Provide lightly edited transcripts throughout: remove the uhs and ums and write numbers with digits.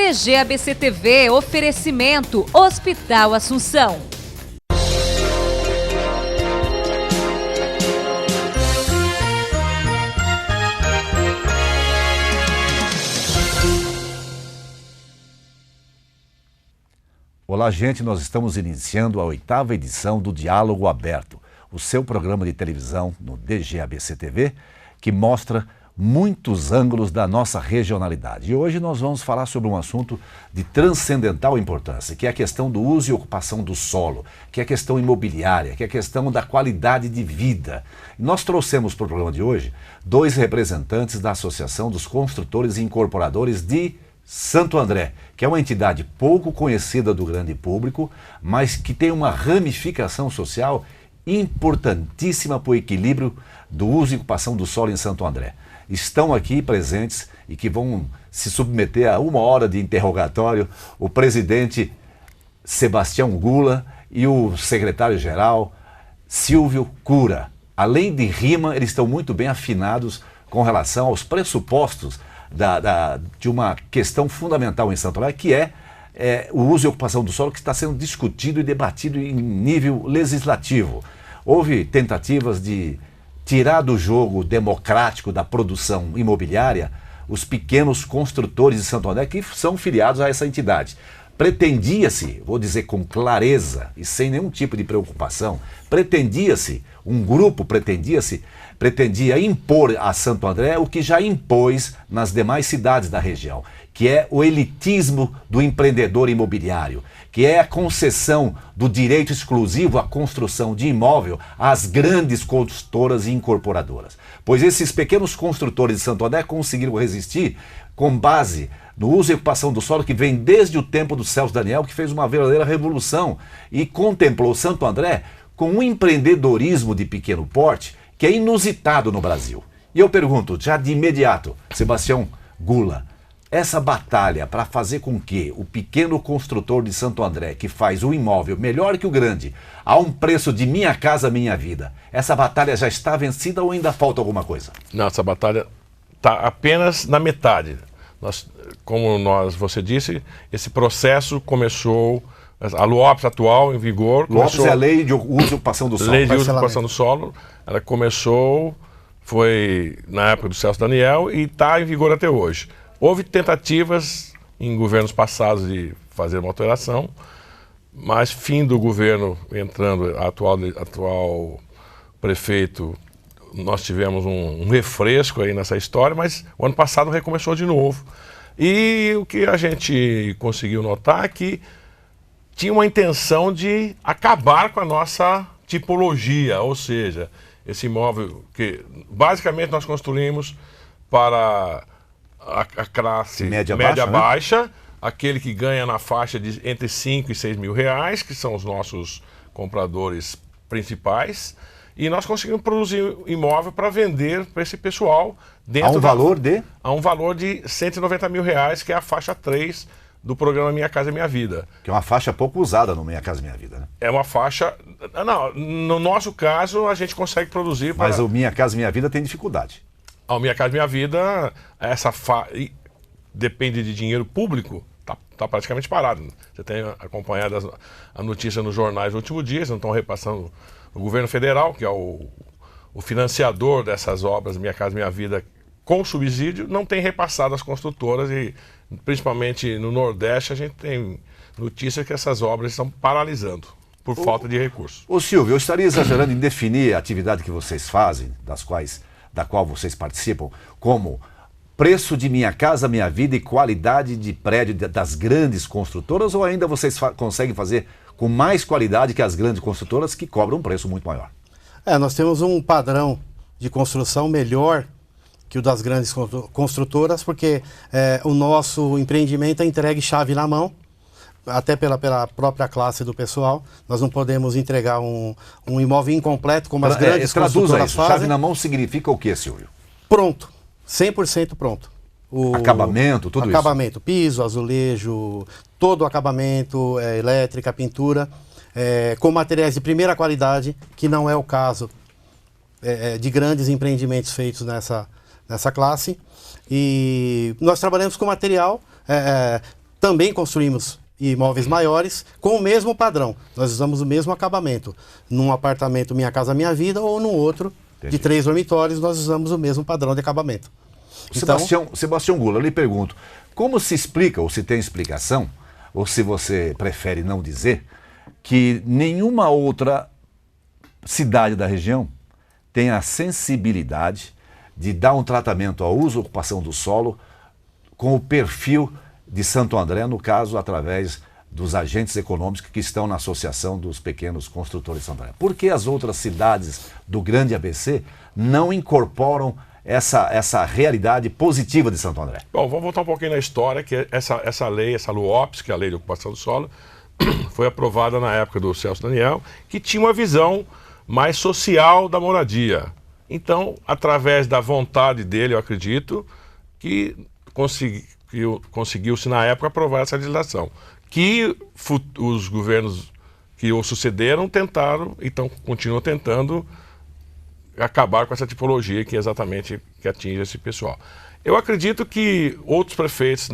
DG ABC-TV, oferecimento Hospital Assunção. Olá, gente, nós estamos iniciando a 8ª edição do Diálogo Aberto, o seu programa de televisão no DG ABC-TV, que mostra muitos ângulos da nossa regionalidade. E hoje nós vamos falar sobre um assunto de transcendental importância, que é a questão do uso e ocupação do solo, que é a questão imobiliária, que é a questão da qualidade de vida. E nós trouxemos para o programa de hoje 2 representantes da Associação dos Construtores e Incorporadores de Santo André, que é uma entidade pouco conhecida do grande público, mas que tem uma ramificação social importantíssima para o equilíbrio do uso e ocupação do solo em Santo André. Estão aqui presentes e que vão se submeter a 1 hora de interrogatório o presidente Sebastião Gula e o secretário-geral Silvio Cura. Além de rima, eles estão muito bem afinados com relação aos pressupostos de uma questão fundamental em Santo André, que é o uso e ocupação do solo, que está sendo discutido e debatido em nível legislativo. Houve tentativas de tirar do jogo democrático da produção imobiliária os pequenos construtores de Santo André que são filiados a essa entidade. Pretendia-se, vou dizer com clareza e sem nenhum tipo de preocupação, um grupo pretendia impor a Santo André o que já impôs nas demais cidades da região, que é o elitismo do empreendedor imobiliário, que é a concessão do direito exclusivo à construção de imóvel às grandes construtoras e incorporadoras. Pois esses pequenos construtores de Santo André conseguiram resistir com base no uso e ocupação do solo que vem desde o tempo do Celso Daniel, que fez uma verdadeira revolução e contemplou Santo André com um empreendedorismo de pequeno porte que é inusitado no Brasil. E eu pergunto, já de imediato, Sebastião Gula, essa batalha para fazer com que o pequeno construtor de Santo André, que faz o imóvel melhor que o grande, a um preço de Minha Casa Minha Vida, essa batalha já está vencida ou ainda falta alguma coisa? Não, essa batalha está apenas na metade. Você disse, esse processo começou, a LUOPS atual em vigor... LUOPS é a Lei de Uso e Ocupação do Solo. Lei de Uso e Ocupação do Solo, ela começou, foi na época do Celso Daniel e está em vigor até hoje. Houve tentativas em governos passados de fazer uma alteração, mas fim do governo entrando, atual prefeito, nós tivemos um refresco aí nessa história, mas o ano passado recomeçou de novo. E o que a gente conseguiu notar é que tinha uma intenção de acabar com a nossa tipologia, ou seja, esse imóvel que basicamente nós construímos para a classe média baixa, né? Aquele que ganha na faixa de entre 5 e 6 mil reais, que são os nossos compradores principais, e nós conseguimos produzir imóvel para vender para esse pessoal dentro a um valor de 190 mil reais, que é a faixa 3 do programa Minha Casa Minha Vida. Que é uma faixa pouco usada no Minha Casa Minha Vida, né? É uma faixa... Não, no nosso caso, a gente consegue produzir... Mas o Minha Casa Minha Vida tem dificuldade. O Minha Casa Minha Vida, depende de dinheiro público, tá praticamente parado. Você tem acompanhado a notícia nos jornais nos últimos dias, não estão repassando o governo federal, que é o financiador dessas obras Minha Casa Minha Vida com subsídio, não tem repassado as construtoras e principalmente no Nordeste a gente tem notícia que essas obras estão paralisando por falta de recursos. Ô Silvio, eu estaria exagerando em definir a atividade que vocês fazem, da qual vocês participam, como preço de Minha Casa Minha Vida e qualidade de prédio das grandes construtoras, ou ainda vocês conseguem fazer com mais qualidade que as grandes construtoras que cobram um preço muito maior? Nós temos um padrão de construção melhor que o das grandes construtoras, porque o nosso empreendimento é entregue chave na mão, até pela própria classe do pessoal. Nós não podemos entregar um imóvel incompleto como as grandes construtoras fazem. Chave na mão significa o que, Silvio? Pronto, 100% pronto. Acabamento, tudo isso? Acabamento, piso, azulejo, todo o acabamento, elétrica, pintura, com materiais de primeira qualidade, que não é o caso de grandes empreendimentos feitos nessa classe. E nós trabalhamos com material também construímos imóveis maiores com o mesmo padrão. Nós usamos o mesmo acabamento. Num apartamento Minha Casa Minha Vida ou num outro de 3 dormitórios, nós usamos o mesmo padrão de acabamento. Então, Sebastião Gula, eu lhe pergunto, como se explica, ou se tem explicação, ou se você prefere não dizer, que nenhuma outra cidade da região tem a sensibilidade de dar um tratamento à uso e ocupação do solo com o perfil de Santo André, no caso, através dos agentes econômicos que estão na Associação dos Pequenos Construtores de Santo André? Por que as outras cidades do Grande ABC não incorporam essa realidade positiva de Santo André? Bom, vamos voltar um pouquinho na história, que essa lei, essa LUOPS, que é a Lei de Ocupação do Solo, foi aprovada na época do Celso Daniel, que tinha uma visão mais social da moradia. Então, através da vontade dele, eu acredito, que conseguiu-se na época aprovar essa legislação, que os governos que o sucederam tentaram, então continuam tentando acabar com essa tipologia que exatamente que atinge esse pessoal. Eu acredito que outros prefeitos,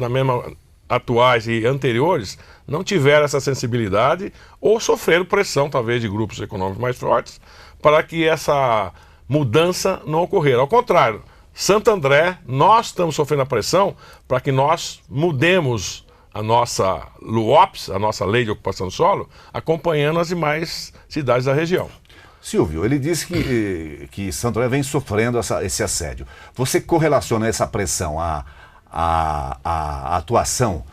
atuais e anteriores, não tiveram essa sensibilidade ou sofreram pressão, talvez, de grupos econômicos mais fortes para que essa mudança não ocorrera. Ao contrário, Santo André, nós estamos sofrendo a pressão para que nós mudemos a nossa LUOPS, a nossa Lei de Ocupação do Solo, acompanhando as demais cidades da região. Silvio, ele disse que Santo André vem sofrendo esse assédio. Você correlaciona essa pressão à atuação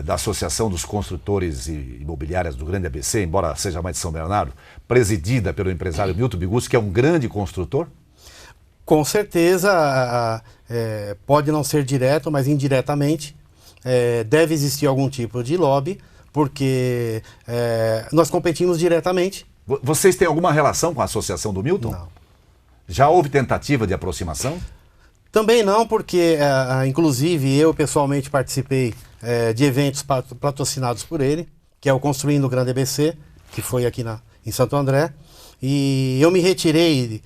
da Associação dos Construtores Imobiliários do Grande ABC, embora seja mais de São Bernardo, presidida pelo empresário Milton Bigussi, que é um grande construtor? Com certeza, pode não ser direto, mas indiretamente, deve existir algum tipo de lobby, porque nós competimos diretamente. Vocês têm alguma relação com a Associação do Milton? Não. Já houve tentativa de aproximação? Também não, porque, inclusive, eu pessoalmente participei de eventos patrocinados por ele, que é o Construindo o Grande ABC, que foi aqui em Santo André. E eu me retirei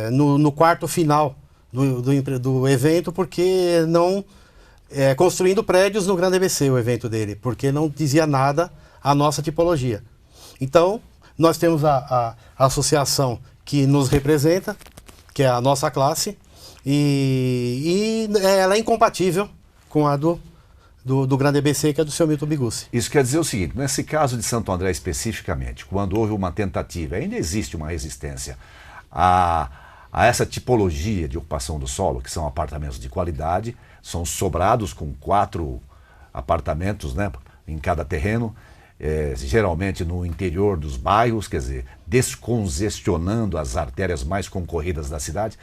no quarto final do evento, porque não... construindo prédios no Grande ABC, o evento dele, porque não dizia nada à nossa tipologia. Então, nós temos a associação que nos representa, que é a nossa classe, e ela é incompatível com a do Grande ABC, que é do seu Milton Bigussi. Isso quer dizer o seguinte, nesse caso de Santo André especificamente, quando houve uma tentativa, ainda existe uma resistência a essa tipologia de ocupação do solo, que são apartamentos de qualidade, são sobrados com 4 apartamentos, né, em cada terreno, geralmente no interior dos bairros, quer dizer, descongestionando as artérias mais concorridas da cidade.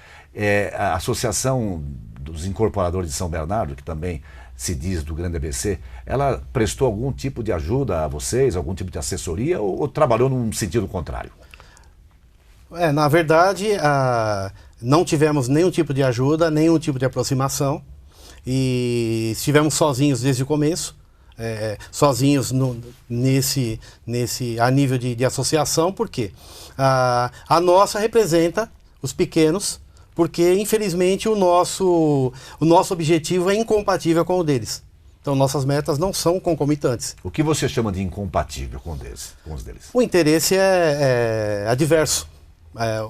A Associação dos Incorporadores de São Bernardo, que também se diz do Grande ABC, ela prestou algum tipo de ajuda a vocês, algum tipo de assessoria, ou trabalhou num sentido contrário? Na verdade, não tivemos nenhum tipo de ajuda, nenhum tipo de aproximação, e estivemos sozinhos desde o começo. Sozinhos a nível de associação, porque a nossa representa os pequenos, porque infelizmente o nosso objetivo é incompatível com o deles. Então nossas metas não são concomitantes. O que você chama de incompatível com os deles? O interesse é adverso.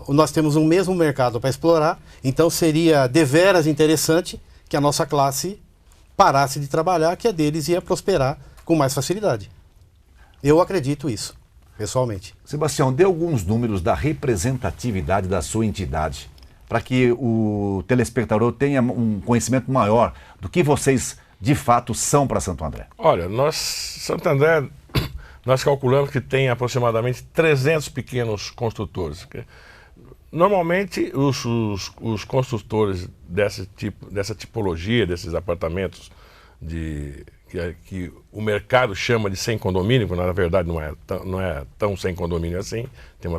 Nós temos um mesmo mercado para explorar, então seria deveras interessante que a nossa classe parasse de trabalhar, que a deles ia prosperar com mais facilidade. Eu acredito isso, pessoalmente. Sebastião, dê alguns números da representatividade da sua entidade, para que o telespectador tenha um conhecimento maior do que vocês de fato são para Santo André. Olha, Santo André, nós calculamos que tem aproximadamente 300 pequenos construtores. Normalmente, os construtores dessa tipologia, desses apartamentos que o mercado chama de sem condomínio, quando na verdade não é tão sem condomínio assim, tem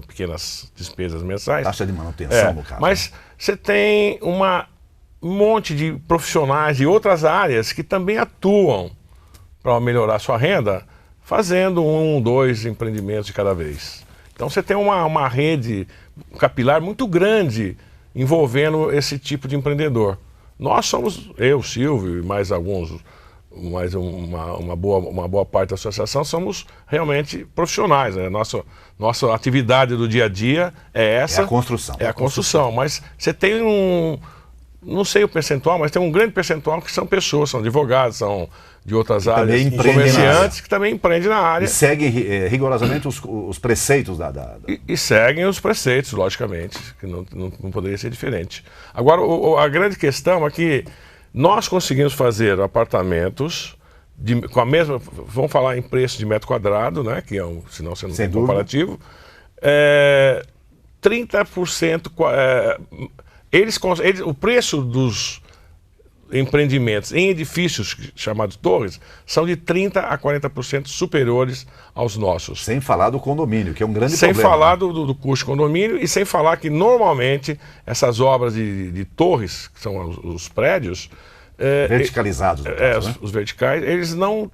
pequenas despesas mensais. Taxa de manutenção, no caso. Mas você tem um monte de profissionais de outras áreas que também atuam para melhorar sua renda, fazendo 1, 2 empreendimentos de cada vez. Então você tem uma rede capilar muito grande envolvendo esse tipo de empreendedor. Nós somos, eu, Silvio e mais alguns mas uma boa parte da associação somos realmente profissionais, né? Nossa atividade do dia a dia é essa. É a construção. É a construção, mas você tem não sei o percentual, mas tem um grande percentual que são pessoas, são advogados, são de outras áreas, comerciantes que também empreendem na área. E seguem rigorosamente os preceitos E seguem os preceitos, logicamente, que não poderia ser diferente. Agora, a grande questão é que nós conseguimos fazer apartamentos com a mesma, vamos falar em preço de metro quadrado, né, que senão você não tem comparativo, 30%, o preço dos empreendimentos em edifícios chamados torres são de 30% a 40% superiores aos nossos. Sem falar do condomínio, que é um grande problema. Sem falar né? do custo de condomínio e sem falar que normalmente essas obras de torres, que são os prédios... verticalizados. Caso, né? Os verticais, eles não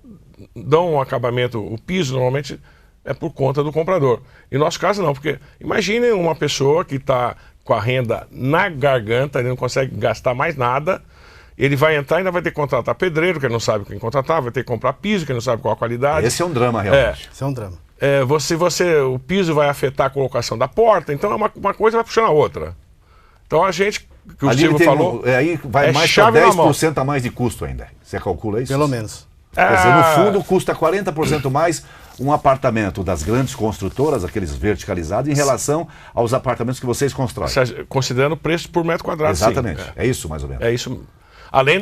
dão um acabamento, o piso normalmente é por conta do comprador. Em nosso caso não, porque imagine uma pessoa que está com a renda na garganta, ele não consegue gastar mais nada, ele vai entrar e ainda vai ter que contratar pedreiro, que ele não sabe quem contratar, vai ter que comprar piso, que ele não sabe qual a qualidade. Esse é um drama, realmente. Esse é um drama. O piso vai afetar a colocação da porta, então uma coisa vai puxando a outra. Então a gente, que o Silvio falou... aí vai mais para 10% a mais de custo ainda. Você calcula isso? Pelo menos. Quer dizer, no fundo custa 40% mais um apartamento das grandes construtoras, aqueles verticalizados, em relação aos apartamentos que vocês constroem. Considerando o preço por metro quadrado. Exatamente. Sim. É isso, mais ou menos. É isso. Além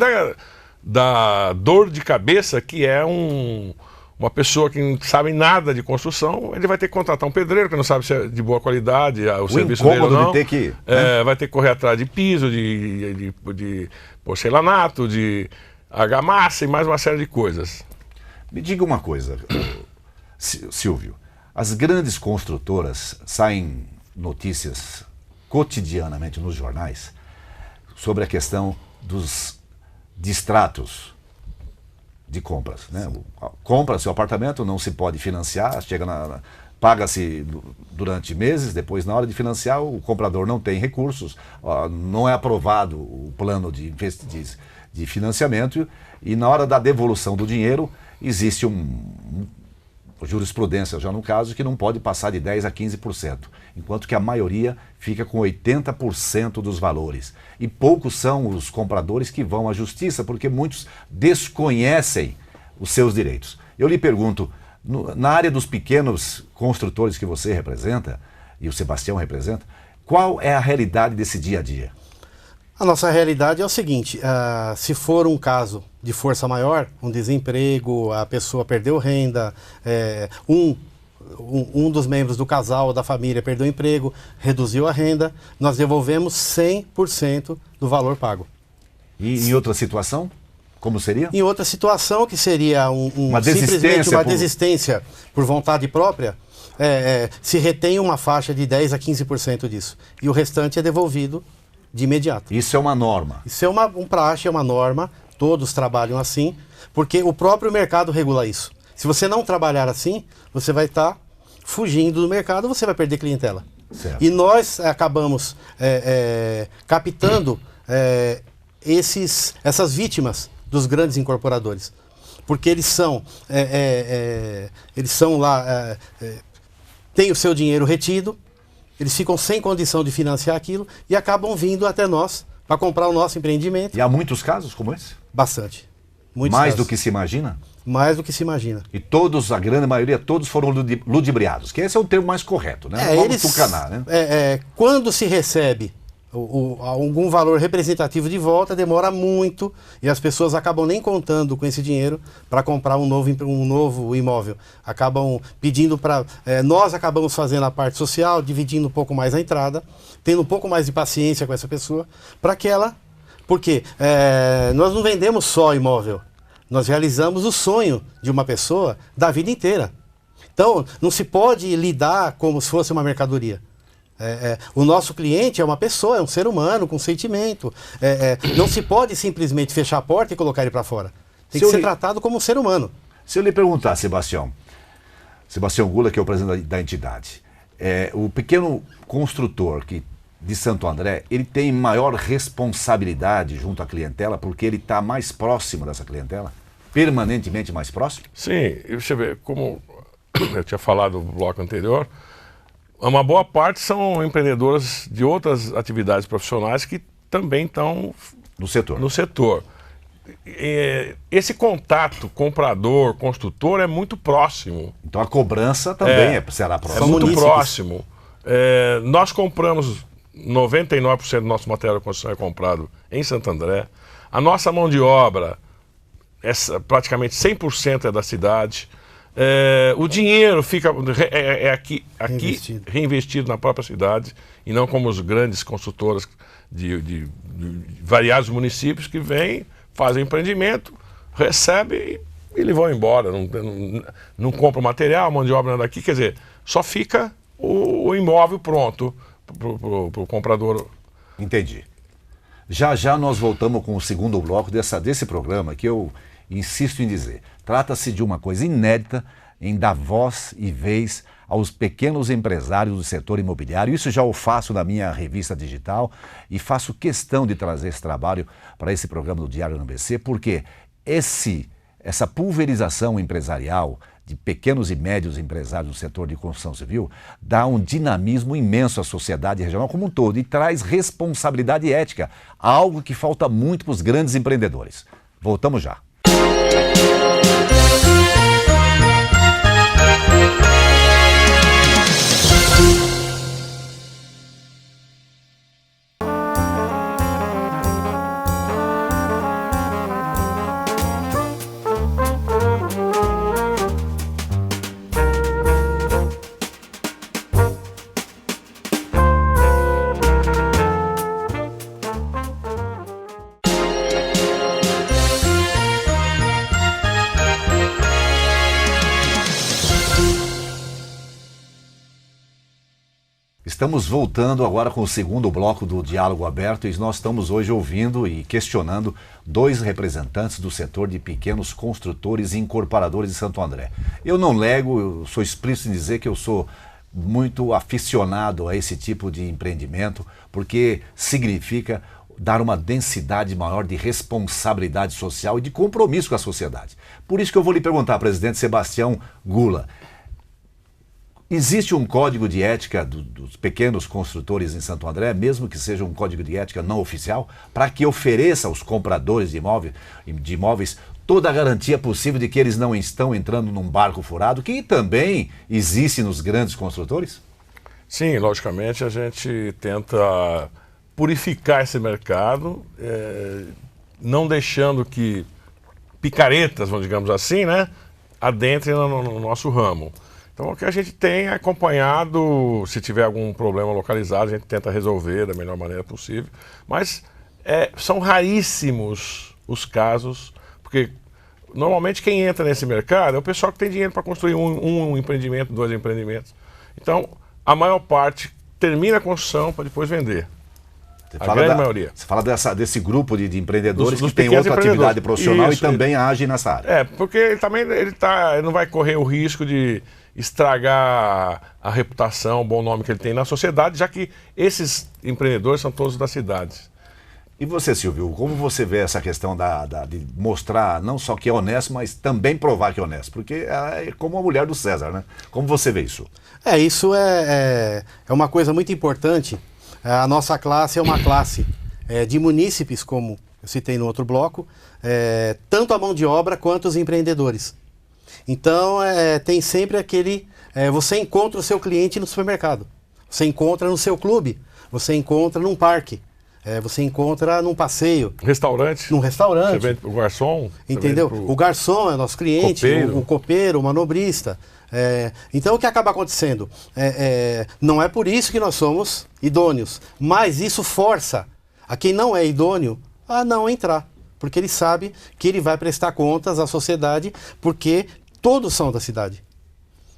da dor de cabeça, que é uma pessoa que não sabe nada de construção, ele vai ter que contratar um pedreiro que não sabe se é de boa qualidade o serviço dele ou não. De ter que, vai ter que correr atrás de piso, de porcelanato, de argamassa e mais uma série de coisas. Me diga uma coisa, Silvio. As grandes construtoras saem notícias cotidianamente nos jornais sobre a questão dos distratos de compras, né? Compra seu apartamento, não se pode financiar, paga-se durante meses, depois na hora de financiar o comprador não tem recursos, não é aprovado o plano de financiamento e na hora da devolução do dinheiro existe jurisprudência já no caso que não pode passar de 10% a 15%, enquanto que a maioria fica com 80% dos valores. E poucos são os compradores que vão à justiça, porque muitos desconhecem os seus direitos. Eu lhe pergunto, na área dos pequenos construtores que você representa, e o Sebastião representa, qual é a realidade desse dia a dia? A nossa realidade é o seguinte, se for um caso de força maior, um desemprego, a pessoa perdeu renda, um dos membros do casal ou da família perdeu o emprego, reduziu a renda, nós devolvemos 100% do valor pago. E em outra situação, como seria? Em outra situação, que seria simplesmente uma desistência por vontade própria, se retém uma faixa de 10% a 15% disso. E o restante é devolvido de imediato. Isso é uma norma? Isso é um praxe, é uma norma, todos trabalham assim, porque o próprio mercado regula isso. Se você não trabalhar assim, você vai estar fugindo do mercado, você vai perder clientela. Certo. E nós acabamos captando essas vítimas dos grandes incorporadores, porque eles são lá, têm o seu dinheiro retido, eles ficam sem condição de financiar aquilo e acabam vindo até nós para comprar o nosso empreendimento. E há muitos casos como esse? Bastante. Muitos Mais casos. do que se imagina? Mais do que se imagina. E todos, a grande maioria, todos foram ludibriados, que esse é o termo mais correto, né? Tucanar, né? Quando se recebe algum valor representativo de volta, demora muito e as pessoas acabam nem contando com esse dinheiro para comprar um novo imóvel. Acabam pedindo para... nós acabamos fazendo a parte social, dividindo um pouco mais a entrada, tendo um pouco mais de paciência com essa pessoa, para que ela... Porque nós não vendemos só imóvel, nós realizamos o sonho de uma pessoa da vida inteira. Então, não se pode lidar como se fosse uma mercadoria. O nosso cliente é uma pessoa, é um ser humano com sentimento. Não se pode simplesmente fechar a porta e colocar ele para fora. Tem que ser tratado como um ser humano. Se eu lhe perguntar, Sebastião Gula, que é o presidente da entidade, o pequeno construtor de Santo André, ele tem maior responsabilidade junto à clientela porque ele está mais próximo dessa clientela? permanentemente mais próximo? Sim, e você vê, como eu tinha falado no bloco anterior, uma boa parte são empreendedoras de outras atividades profissionais que também estão No setor. no setor. Esse contato comprador-construtor é muito próximo. Então a cobrança também será É próxima. muito munícipes. próximo. Nós compramos 99% do nosso material de construção é comprado em Santo André. A nossa mão de obra, praticamente 100% é da cidade. O dinheiro fica aqui reinvestido na própria cidade e não como os grandes construtoras de variados municípios que vêm, fazem empreendimento, recebem e eles vão embora. Não compram material, a mão de obra não é daqui. Quer dizer, só fica o imóvel pronto para o comprador. Entendi. Já já nós voltamos com o segundo bloco desse programa que eu insisto em dizer. Trata-se de uma coisa inédita em dar voz e vez aos pequenos empresários do setor imobiliário. Isso já o faço na minha revista digital e faço questão de trazer esse trabalho para esse programa do Diário no ABC, porque essa pulverização empresarial de pequenos e médios empresários do setor de construção civil dá um dinamismo imenso à sociedade regional como um todo e traz responsabilidade ética, algo que falta muito para os grandes empreendedores. Voltamos já. Estamos voltando agora com o segundo bloco do Diálogo Aberto e nós estamos hoje ouvindo e questionando dois representantes do setor de pequenos construtores e incorporadores de Santo André. Eu não nego, eu sou explícito em dizer que eu sou muito aficionado a esse tipo de empreendimento, porque significa dar uma densidade maior de responsabilidade social e de compromisso com a sociedade. Por isso que eu vou lhe perguntar, presidente Sebastião Gula, existe um código de ética dos pequenos construtores em Santo André, mesmo que seja um código de ética não oficial, para que ofereça aos compradores de imóveis toda a garantia possível de que eles não estão entrando num barco furado, que também existe nos grandes construtores? Sim, logicamente a gente tenta purificar esse mercado, não deixando que picaretas, digamos assim, né, adentrem no nosso ramo. Então o que a gente tem é acompanhado, se tiver algum problema localizado, a gente tenta resolver da melhor maneira possível, mas são raríssimos os casos, porque normalmente quem entra nesse mercado é o pessoal que tem dinheiro para construir um empreendimento, 2 empreendimentos. Então a maior parte termina a construção para depois vender. A grande maioria. Você fala desse grupo de empreendedores dos que tem outra atividade profissional e também agem nessa área. Porque ele não vai correr o risco de estragar a reputação, o bom nome que ele tem na sociedade, já que esses empreendedores são todos das cidades. E você, Silvio, como você vê essa questão de mostrar não só que é honesto, mas também provar que é honesto? Porque é como a mulher do César, né? Como você vê isso? Isso é uma coisa muito importante. A nossa classe é uma classe de munícipes, como eu citei no outro bloco, tanto a mão de obra quanto os empreendedores. Então, tem sempre aquele... você encontra o seu cliente no supermercado, você encontra no seu clube, você encontra num parque, você encontra num passeio. Restaurante. Num restaurante. Você vende o garçom. Entendeu? O garçom é nosso cliente, o copeiro, o manobrista. Então, o que acaba acontecendo? Não é por isso que nós somos idôneos, mas isso força a quem não é idôneo a não entrar, porque ele sabe que ele vai prestar contas à sociedade, porque todos são da cidade.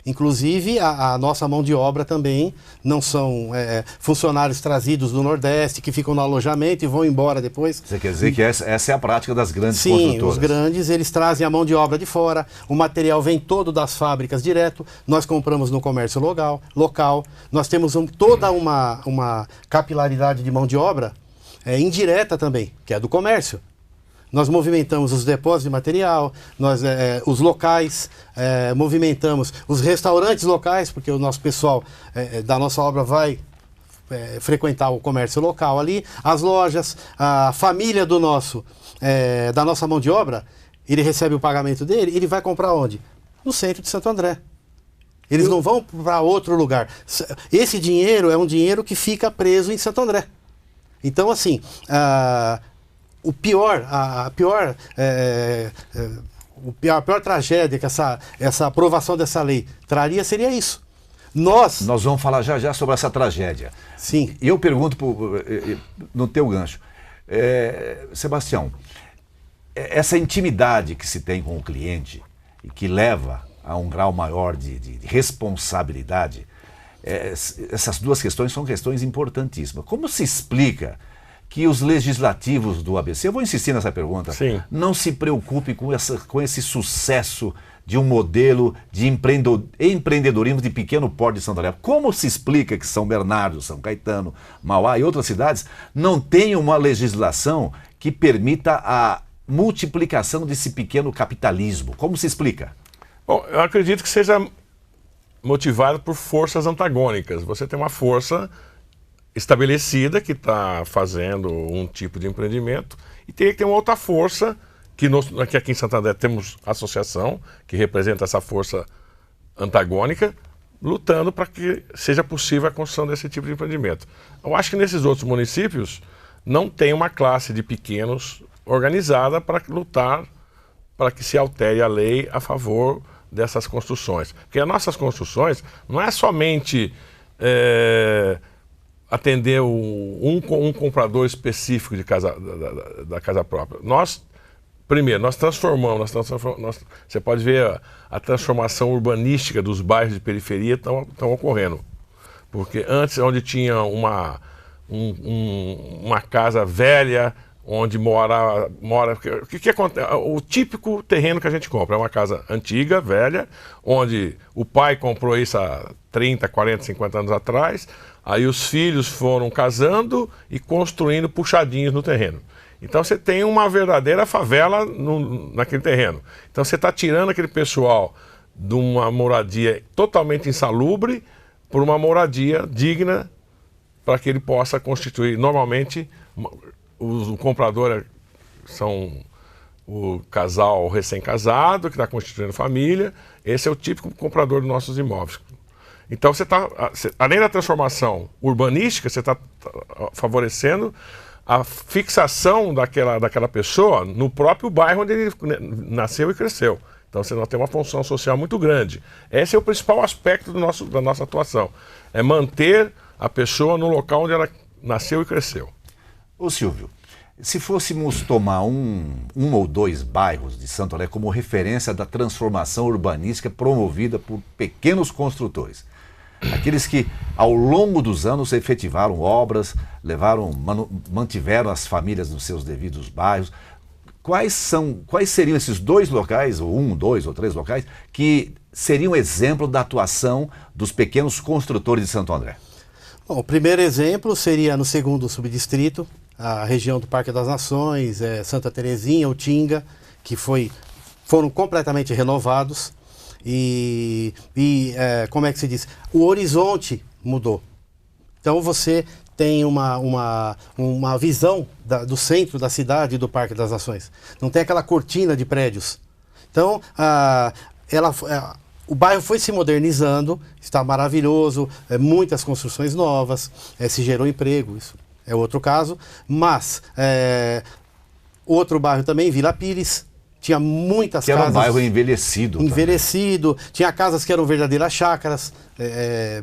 Inclusive, a nossa mão de obra também não são funcionários trazidos do Nordeste, que ficam no alojamento e vão embora depois. Você quer dizer que essa é a prática das grandes construtoras? Sim, os grandes, eles trazem a mão de obra de fora, o material vem todo das fábricas direto, nós compramos no comércio local, nós temos toda uma capilaridade de mão de obra indireta também, que é do comércio. Nós movimentamos os depósitos de material, os locais, movimentamos os restaurantes locais, porque o nosso pessoal da nossa obra vai frequentar o comércio local ali, as lojas, a família da nossa mão de obra, ele recebe o pagamento dele, ele vai comprar onde? No centro de Santo André. Eles não vão para outro lugar. Esse dinheiro é um dinheiro que fica preso em Santo André. Então, assim, a pior tragédia que essa aprovação dessa lei traria seria isso. Nós vamos falar já sobre essa tragédia. Sim. E eu pergunto no teu gancho, Sebastião, essa intimidade que se tem com o cliente e que leva a um grau maior de responsabilidade, essas duas questões são questões importantíssimas. Como se explica que os legislativos do ABC, eu vou insistir nessa pergunta, Sim. não se preocupem com esse sucesso de um modelo de empreendedorismo de pequeno porte de Santo André? Como se explica que São Bernardo, São Caetano, Mauá e outras cidades não têm uma legislação que permita a multiplicação desse pequeno capitalismo? Como se explica? Bom, eu acredito que seja motivado por forças antagônicas. Você tem uma força estabelecida que está fazendo um tipo de empreendimento e tem que ter uma outra força que aqui em Santo André temos a associação que representa essa força antagônica lutando para que seja possível a construção desse tipo de empreendimento. Eu acho que nesses outros municípios não tem uma classe de pequenos organizada para lutar para que se altere a lei a favor dessas construções. Porque as nossas construções não é somente atender um comprador específico de casa, da casa própria. Primeiro, nós transformamos, você pode ver a transformação urbanística dos bairros de periferia estão ocorrendo. Porque antes, onde tinha uma casa velha, onde mora o que acontece? O típico terreno que a gente compra é uma casa antiga, velha, onde o pai comprou isso há 30, 40, 50 anos atrás, aí os filhos foram casando e construindo puxadinhos no terreno. Então você tem uma verdadeira favela naquele terreno. Então você está tirando aquele pessoal de uma moradia totalmente insalubre por uma moradia digna para que ele possa constituir. Normalmente o comprador são o casal recém-casado que está constituindo família. Esse é o típico comprador dos nossos imóveis. Então além da transformação urbanística, você está favorecendo a fixação daquela pessoa no próprio bairro onde ele nasceu e cresceu. Então você não tem uma função social muito grande. Esse é o principal aspecto da nossa atuação. É manter a pessoa no local onde ela nasceu e cresceu. Ô Silvio, se fôssemos tomar um ou dois bairros de Santo André como referência da transformação urbanística promovida por pequenos construtores, aqueles que ao longo dos anos efetivaram obras, mantiveram as famílias nos seus devidos bairros, quais seriam esses dois locais, ou dois ou três locais, que seriam exemplo da atuação dos pequenos construtores de Santo André? Bom, o primeiro exemplo seria no segundo subdistrito, a região do Parque das Nações, Santa Terezinha, Utinga, que foram completamente renovados. Como é que se diz? O horizonte mudou. Então você tem uma visão do centro da cidade e do Parque das Nações. Não tem aquela cortina de prédios. Então, o bairro foi se modernizando, está maravilhoso, muitas construções novas, se gerou emprego, isso é outro caso. Mas, outro bairro também, Vila Pires, tinha muitas casas... Que era um bairro envelhecido. Envelhecido. Também. Tinha casas que eram verdadeiras chácaras,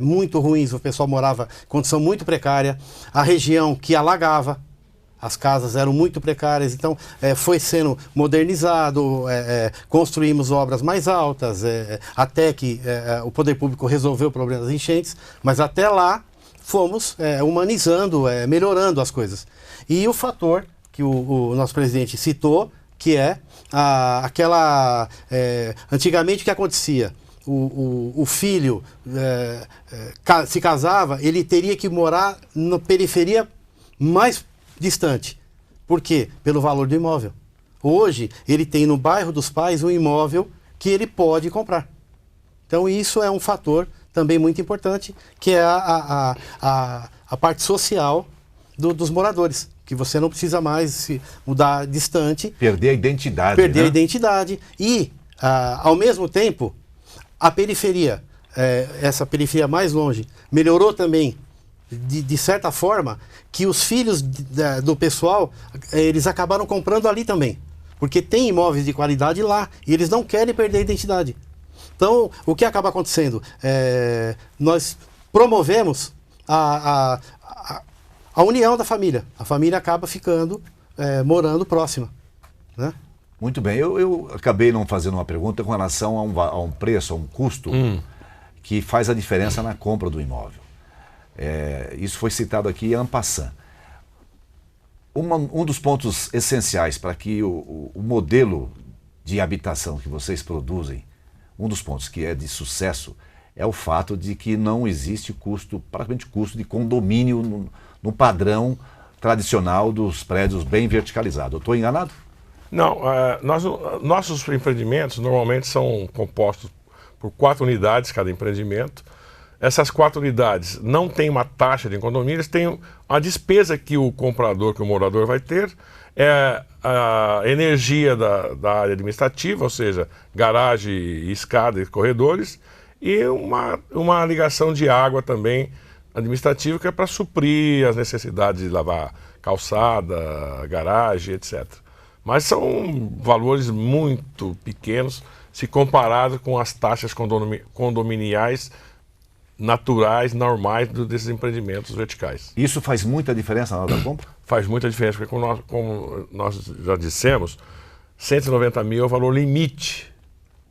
muito ruins, o pessoal morava em condição muito precária. A região que alagava, as casas eram muito precárias, então foi sendo modernizado, construímos obras mais altas, até que o poder público resolveu o problema das enchentes, mas até lá fomos humanizando, melhorando as coisas. E o fator que o nosso presidente citou, que é antigamente o que acontecia? O filho se casava, ele teria que morar na periferia mais distante. Por quê? Pelo valor do imóvel. hoje ele tem no bairro dos pais um imóvel que ele pode comprar. Então isso é um fator também muito importante, que é a parte social dos moradores, que você não precisa mais se mudar distante. Perder a identidade. Perder né? a identidade. E, ao mesmo tempo, a periferia, essa periferia mais longe, melhorou também, de certa forma, que os filhos do pessoal, eles acabaram comprando ali também. Porque tem imóveis de qualidade lá, e eles não querem perder a identidade. Então, o que acaba acontecendo? Nós promovemos a união da família. A família acaba ficando, morando próxima. Né? Muito bem. Eu acabei não fazendo uma pergunta com relação a um preço, a um custo que faz a diferença na compra do imóvel. Isso foi citado aqui en passant. Um dos pontos essenciais para que o modelo de habitação que vocês produzem, um dos pontos que é de sucesso, é o fato de que não existe praticamente custo de condomínio no padrão tradicional dos prédios bem verticalizados. Eu estou enganado? Não, nossos empreendimentos normalmente são compostos por 4 unidades cada empreendimento. Essas 4 unidades não têm uma taxa de condomínio, eles têm a despesa que o comprador, que o morador vai ter, é a energia da área administrativa, ou seja, garagem, escada e corredores, e uma ligação de água também administrativa, que é para suprir as necessidades de lavar calçada, garagem, etc. Mas são valores muito pequenos se comparado com as taxas condominiais naturais, normais desses empreendimentos verticais. Isso faz muita diferença na hora da compra? Faz muita diferença, porque como nós já dissemos, 190 mil é o valor limite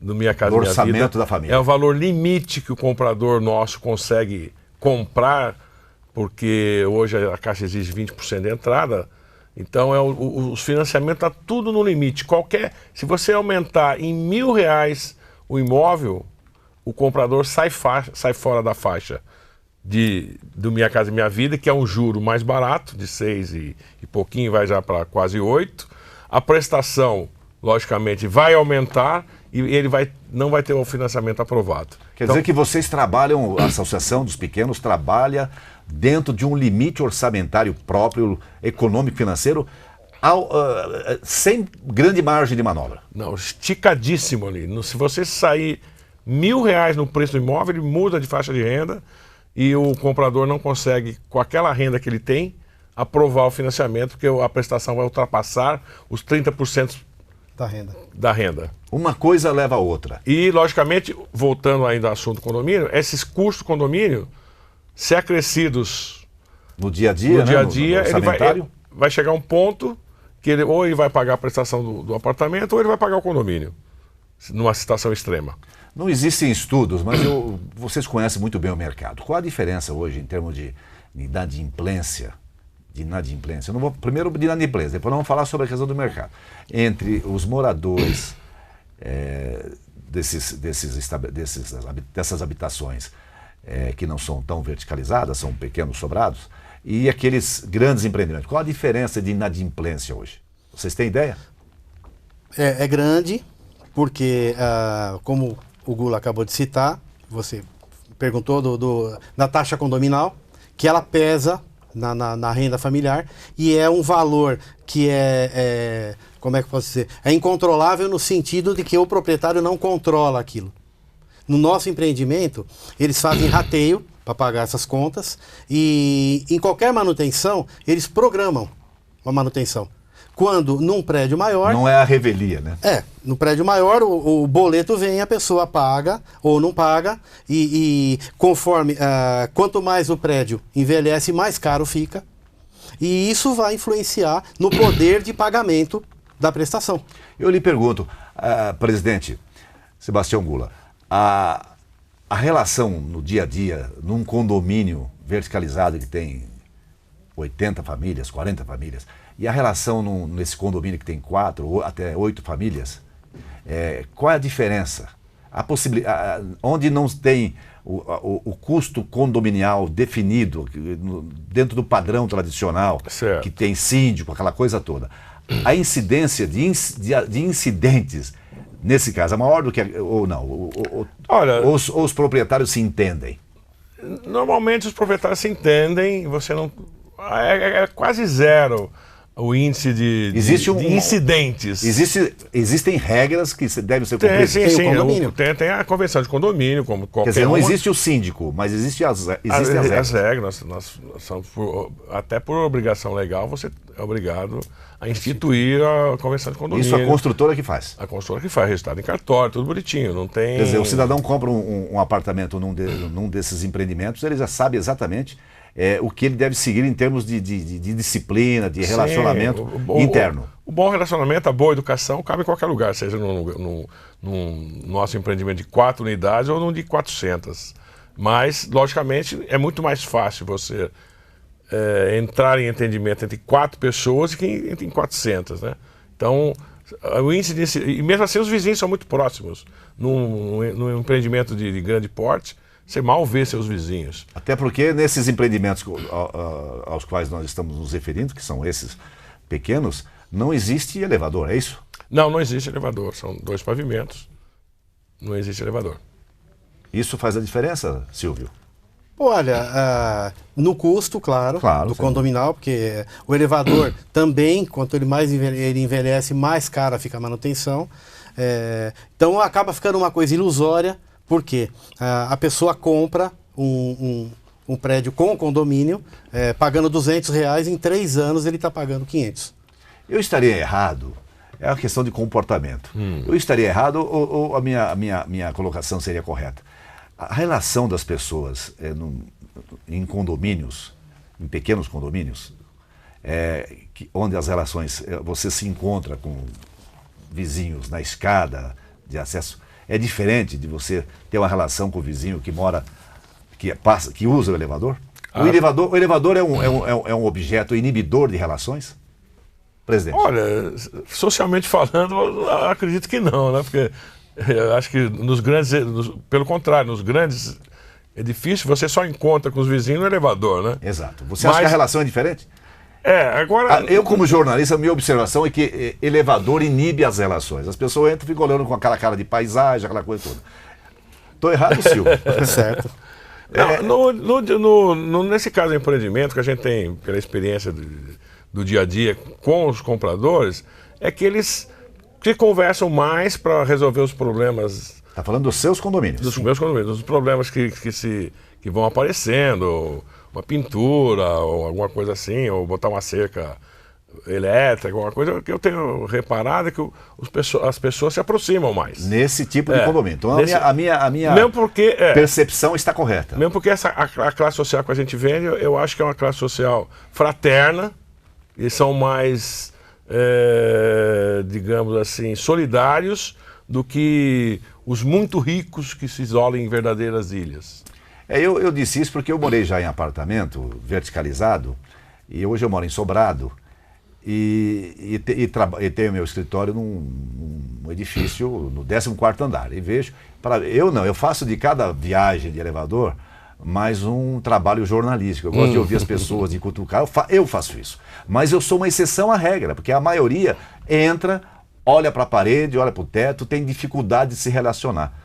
do Minha Casa Minha Vida. Orçamento da família. É o valor limite que o comprador nosso consegue comprar, porque hoje a Caixa exige 20% de entrada. Então os financiamentos estão tudo no limite. Se você aumentar em R$1.000 o imóvel, o comprador sai fora da faixa do Minha Casa Minha Vida, que é um juro mais barato, de 6 e pouquinho, vai já para quase 8. A prestação, logicamente, vai aumentar e ele não vai ter o financiamento aprovado. Quer dizer que vocês trabalham, a Associação dos Pequenos trabalha dentro de um limite orçamentário próprio, econômico, financeiro, sem grande margem de manobra. Não, esticadíssimo ali. Se você sair R$1.000 no preço do imóvel, ele muda de faixa de renda e o comprador não consegue, com aquela renda que ele tem, aprovar o financiamento, porque a prestação vai ultrapassar os 30% da renda. Uma coisa leva a outra. E, logicamente, voltando ainda ao assunto condomínio, esses custos do condomínio, se acrescidos no dia a dia, ele vai chegar a um ponto que ou ele vai pagar a prestação do apartamento ou ele vai pagar o condomínio, numa situação extrema. Não existem estudos, mas vocês conhecem muito bem o mercado. Qual a diferença hoje em termos de inadimplência? Primeiro de inadimplência, depois nós vamos falar sobre a questão do mercado. Entre os moradores dessas habitações que não são tão verticalizadas, são pequenos sobrados, e aqueles grandes empreendimentos. Qual a diferença de inadimplência hoje? Vocês têm ideia? É grande, porque, como o Gula acabou de citar, você perguntou da taxa condominal, que ela pesa na renda familiar, e é um valor que como é que eu posso dizer? É incontrolável no sentido de que o proprietário não controla aquilo. No nosso empreendimento, eles fazem rateio para pagar essas contas e em qualquer manutenção, eles programam uma manutenção. Quando num prédio maior... Não é a revelia, né? No prédio maior o boleto vem, a pessoa paga ou não paga e conforme, quanto mais o prédio envelhece, mais caro fica. E isso vai influenciar no poder de pagamento da prestação. Eu lhe pergunto, presidente Sebastião Gula, a relação no dia a dia, num condomínio verticalizado que tem 80 famílias, 40 famílias, e a relação nesse condomínio que tem 4 ou até 8 famílias, qual é a diferença? Onde não tem o custo condominial definido, dentro do padrão tradicional, certo, que tem síndico, aquela coisa toda. a incidência de incidentes, nesse caso, é maior do que... Ou não? Olha, ou os proprietários se entendem? Normalmente os proprietários se entendem, você não... É quase zero o índice de incidentes. Existem regras que devem ser cumpridas? Sim. Tem a convenção de condomínio, como qualquer... Quer dizer, não existe o síndico, mas existem as regras. As regras, até por obrigação legal, você é obrigado a instituir a convenção de condomínio. Isso a construtora que faz? A construtora que faz, registrado em cartório, tudo bonitinho, não tem... Quer dizer, o cidadão compra um apartamento num desses empreendimentos, ele já sabe exatamente o que ele deve seguir em termos de disciplina, de relacionamento interno. O bom relacionamento, a boa educação, cabe em qualquer lugar, seja num nosso empreendimento de 4 unidades ou num de 400. Mas, logicamente, é muito mais fácil você entrar em entendimento entre 4 pessoas do que em 400, né? Então, o índice e mesmo assim os vizinhos são muito próximos. Num empreendimento de grande porte, você mal vê seus vizinhos. Até porque nesses empreendimentos aos quais nós estamos nos referindo, que são esses pequenos, não existe elevador, é isso? Não existe elevador. São 2 pavimentos. Não existe elevador. Isso faz a diferença, Silvio? Olha, no custo, claro, do condominal, porque o elevador também, quanto ele mais ele envelhece, mais cara fica a manutenção. Então acaba ficando uma coisa ilusória. Porque a pessoa compra um prédio com condomínio, pagando R$200, em 3 anos ele está pagando 500. Eu estaria errado? É uma questão de comportamento. Eu estaria errado ou a minha colocação seria correta? A relação das pessoas em condomínios, em pequenos condomínios, onde as relações, você se encontra com vizinhos na escada de acesso, é diferente de você ter uma relação com o vizinho que mora, que usa o elevador? O elevador é um objeto inibidor de relações? Presidente. Olha, socialmente falando, acredito que não, né? Porque eu acho que pelo contrário, nos grandes edifícios você só encontra com os vizinhos no elevador, né? Exato. Você acha que a relação é diferente? Agora... Eu, como jornalista, a minha observação é que elevador inibe as relações. As pessoas entram e ficam olhando com aquela cara de paisagem, aquela coisa toda. Estou errado, Silvio? Certo. Nesse caso de empreendimento, que a gente tem pela experiência do dia a dia com os compradores, é que eles se conversam mais para resolver os problemas... Está falando dos seus condomínios? Dos meus condomínios, dos problemas que vão aparecendo... Uma pintura, ou alguma coisa assim, ou botar uma cerca elétrica, alguma coisa que eu tenho reparado é que as pessoas se aproximam mais. Nesse tipo de condomínio. Então a minha percepção está correta. Mesmo porque a classe social que a gente vende, eu acho que é uma classe social fraterna, e são mais, digamos assim, solidários do que os muito ricos que se isolam em verdadeiras ilhas. Eu disse isso porque eu morei já em apartamento verticalizado e hoje eu moro em sobrado e tenho meu escritório num edifício no 14º andar e vejo, eu faço de cada viagem de elevador mais um trabalho jornalístico. Eu gosto de ouvir as pessoas, de cutucar, eu faço isso. Mas eu sou uma exceção à regra, porque a maioria entra, olha para a parede, olha para o teto, tem dificuldade de se relacionar.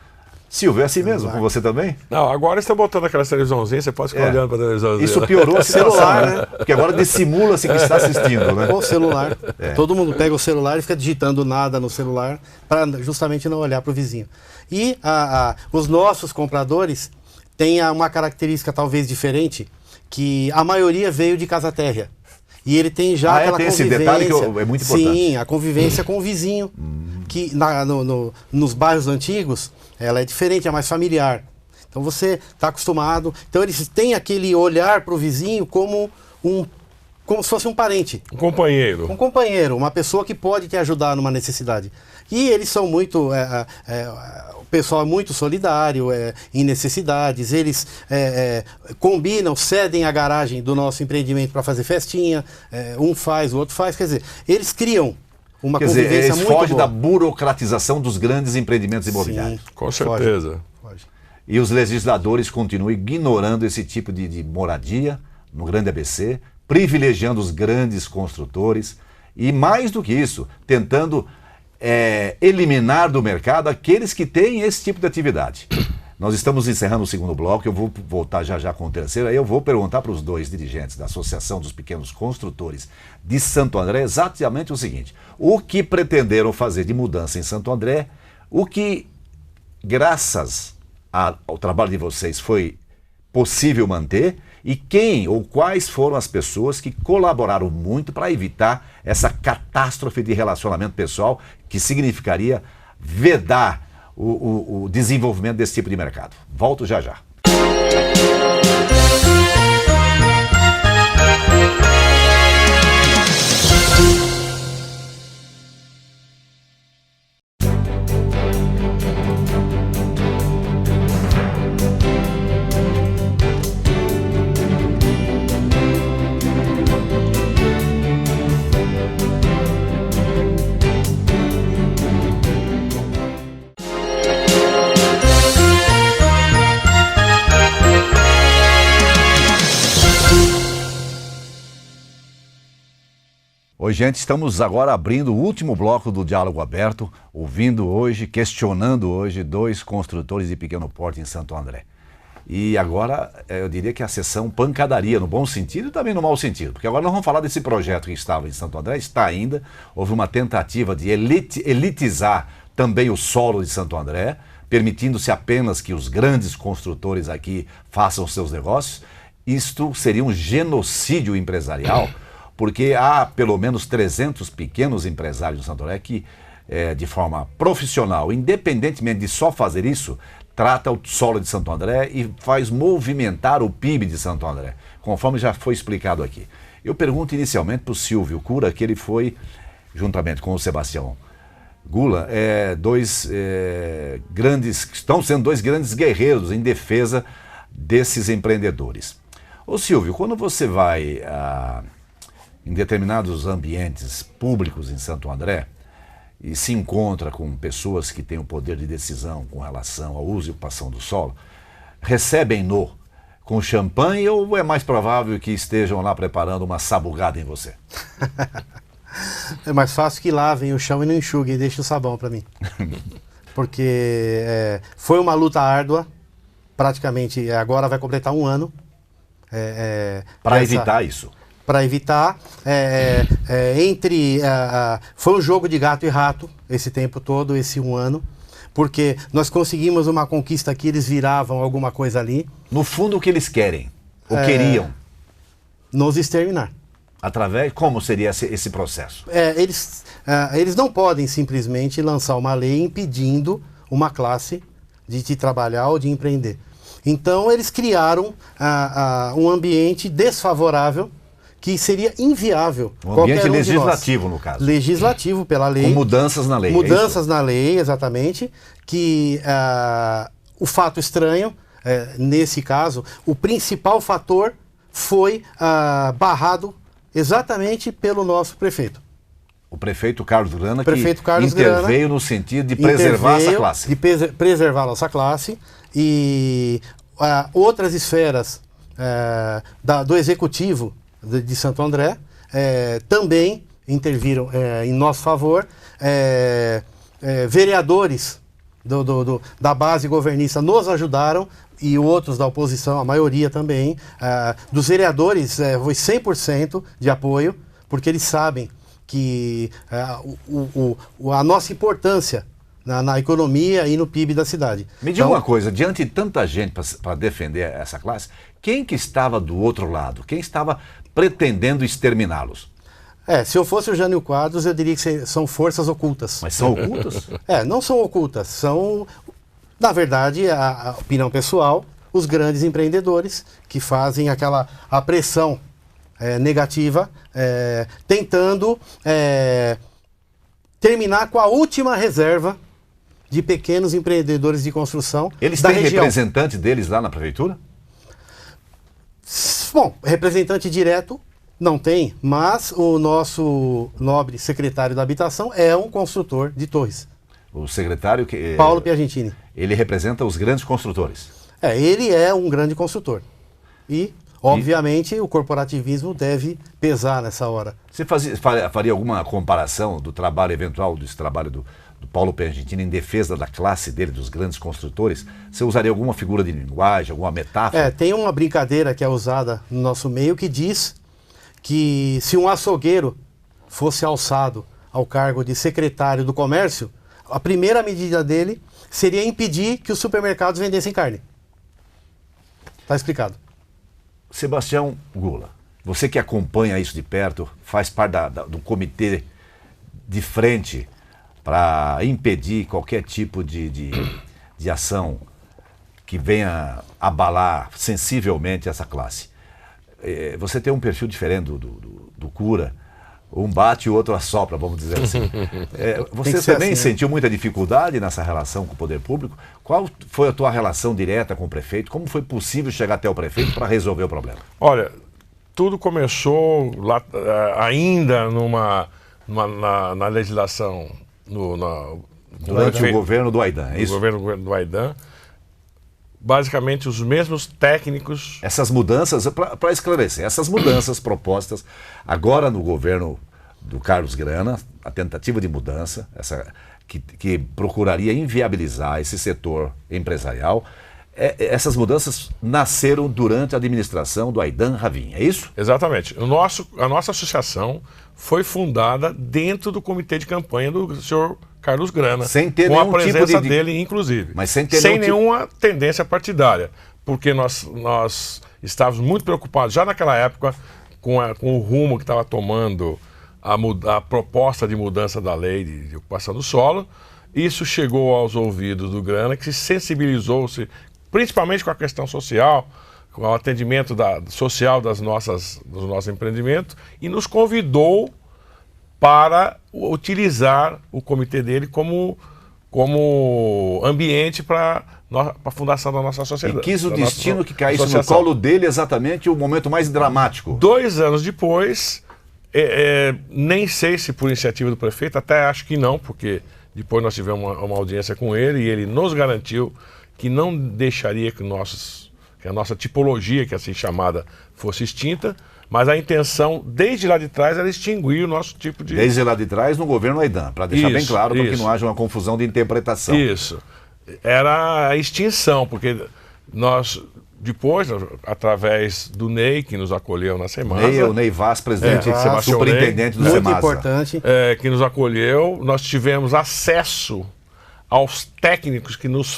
Silvio, é assim mesmo? Com você também? Não, agora estão botando aquelas televisãozinhas, você pode ficar olhando para a televisãozinha. Isso piorou a celular, né? Porque agora dissimula-se que está assistindo, né? O celular. Todo mundo pega o celular e fica digitando nada no celular para justamente não olhar para o vizinho. E os nossos compradores têm uma característica talvez diferente, que a maioria veio de casa térrea. E ele tem já aquela tem convivência. Esse detalhe que é muito importante. Sim, a convivência com o vizinho, que nos bairros antigos, ela é diferente, é mais familiar. Então você está acostumado. Então eles têm aquele olhar para o vizinho como se fosse um parente. Um companheiro. Um companheiro, uma pessoa que pode te ajudar numa necessidade. E eles são muito... o pessoal é muito solidário em necessidades. Eles combinam, cedem a garagem do nosso empreendimento para fazer festinha. Um faz, o outro faz. Quer dizer, eles criam uma convivência eles muito fogem boa. da burocratização dos grandes empreendimentos imobiliários. Sim, com certeza. Foge. E os legisladores continuam ignorando esse tipo de moradia no grande ABC, privilegiando os grandes construtores E mais do que isso, tentando eliminar do mercado aqueles que têm esse tipo de atividade. Nós estamos encerrando o segundo bloco, eu vou voltar já com o terceiro, aí eu vou perguntar para os dois dirigentes da Associação dos Pequenos Construtores de Santo André exatamente o seguinte: o que pretenderam fazer de mudança em Santo André, o que, graças ao trabalho de vocês, foi possível manter, e quem ou quais foram as pessoas que colaboraram muito para evitar essa catástrofe de relacionamento pessoal que significaria vedar o desenvolvimento desse tipo de mercado. Volto já. Oi, gente, estamos agora abrindo o último bloco do Diálogo Aberto, ouvindo hoje, questionando hoje, dois construtores de pequeno porte em Santo André. E agora, eu diria que a sessão pancadaria, no bom sentido e também no mau sentido, porque agora nós vamos falar desse projeto que estava em Santo André, está ainda, houve uma tentativa de elitizar também o solo de Santo André, permitindo-se apenas que os grandes construtores aqui façam seus negócios. Isto seria um genocídio empresarial, porque há pelo menos 300 pequenos empresários em Santo André que, de forma profissional, independentemente de só fazer isso, trata o solo de Santo André e faz movimentar o PIB de Santo André, conforme já foi explicado aqui. Eu pergunto inicialmente para o Silvio Cura, que ele foi, juntamente com o Sebastião Gula, estão sendo dois grandes guerreiros em defesa desses empreendedores. Ô Silvio, quando você vai em determinados ambientes públicos em Santo André e se encontra com pessoas que têm o poder de decisão com relação ao uso e ocupação do solo, recebem-no com champanhe ou é mais provável que estejam lá preparando uma sabugada em você? É mais fácil que lavem o chão e não enxuguem e deixem o sabão para mim. Porque foi uma luta árdua, praticamente agora vai completar um ano. Para evitar isso? Para evitar, foi um jogo de gato e rato esse tempo todo, esse um ano, porque nós conseguimos uma conquista aqui, eles viravam alguma coisa ali. No fundo, o que eles querem, ou queriam? Nos exterminar. Através, como seria esse processo? Eles não podem simplesmente lançar uma lei impedindo uma classe de trabalhar ou de empreender. Então, eles criaram um ambiente desfavorável que seria inviável. Um ambiente legislativo, no caso. Legislativo, pela lei. Com mudanças na lei. Mudanças na lei, exatamente. Que o fato estranho, nesse caso, o principal fator foi barrado exatamente pelo nosso prefeito. O prefeito Carlos Grana, interveio no sentido de preservar essa classe. De preservar a nossa classe. E outras esferas do executivo de Santo André também interviram em nosso favor. Vereadores da base governista nos ajudaram e outros da oposição, a maioria também. Dos vereadores foi 100% de apoio, porque eles sabem que a nossa importância na economia e no PIB da cidade. Me diga uma coisa, diante de tanta gente para defender essa classe, quem que estava do outro lado? Quem estava pretendendo exterminá-los? Se eu fosse o Jânio Quadros, eu diria que são forças ocultas. Mas são ocultas? Não são ocultas, são, na verdade, a opinião pessoal, os grandes empreendedores que fazem a pressão negativa, tentando terminar com a última reserva de pequenos empreendedores de construção. Eles têm representante deles lá na prefeitura? Bom, representante direto não tem, mas o nosso nobre secretário da Habitação é um construtor de torres. O secretário que... Paulo Piagentini. Ele representa os grandes construtores? Ele é um grande construtor. E Obviamente, o corporativismo deve pesar nessa hora. Você faria alguma comparação do trabalho eventual, desse trabalho do Paulo Piangentini em defesa da classe dele, dos grandes construtores? Você usaria alguma figura de linguagem, alguma metáfora? Tem uma brincadeira que é usada no nosso meio que diz que se um açougueiro fosse alçado ao cargo de secretário do comércio, a primeira medida dele seria impedir que os supermercados vendessem carne. Está explicado. Sebastião Gula, você que acompanha isso de perto, faz parte do comitê de frente para impedir qualquer tipo de ação que venha abalar sensivelmente essa classe. Você tem um perfil diferente do Cura, um bate e o outro assopra, vamos dizer assim. Você também assim, sentiu muita dificuldade nessa relação com o poder público? Qual foi a tua relação direta com o prefeito? Como foi possível chegar até o prefeito para resolver o problema? Olha, tudo começou lá, ainda na legislação, durante o governo do Aydin, é isso? O governo do Aydin. Basicamente os mesmos técnicos. Essas mudanças, para esclarecer, essas mudanças propostas agora no governo do Carlos Grana, a tentativa de mudança, que procuraria inviabilizar esse setor empresarial, essas mudanças nasceram durante a administração do Aydin Ravin, é isso? Exatamente. A nossa associação foi fundada dentro do comitê de campanha do senhor Carlos Grana, sem ter com a nenhum presença tipo dele, inclusive. Mas sem ter nenhuma tendência partidária, porque nós estávamos muito preocupados, já naquela época, com o rumo que estava tomando a proposta de mudança da lei de ocupação do solo. Isso chegou aos ouvidos do Grana, que se sensibilizou-se, principalmente com a questão social, com o atendimento social dos nossos empreendimentos, e nos convidou para utilizar o comitê dele como ambiente para a fundação da nossa sociedade. E quis o destino que caísse no colo dele exatamente o momento mais dramático. 2 anos depois, nem sei se por iniciativa do prefeito, até acho que não, porque depois nós tivemos uma audiência com ele e ele nos garantiu que não deixaria que a nossa tipologia, que é assim chamada, fosse extinta. Mas a intenção, desde lá de trás, era extinguir o nosso tipo de... Desde lá de trás, no governo Aydin, para deixar bem claro, para que não haja uma confusão de interpretação. Isso. Era a extinção, porque nós, depois, através do Ney, que nos acolheu na Semasa... O Ney Vaz, presidente, superintendente do muito Semasa. Importante. Que nos acolheu, nós tivemos acesso aos técnicos que nos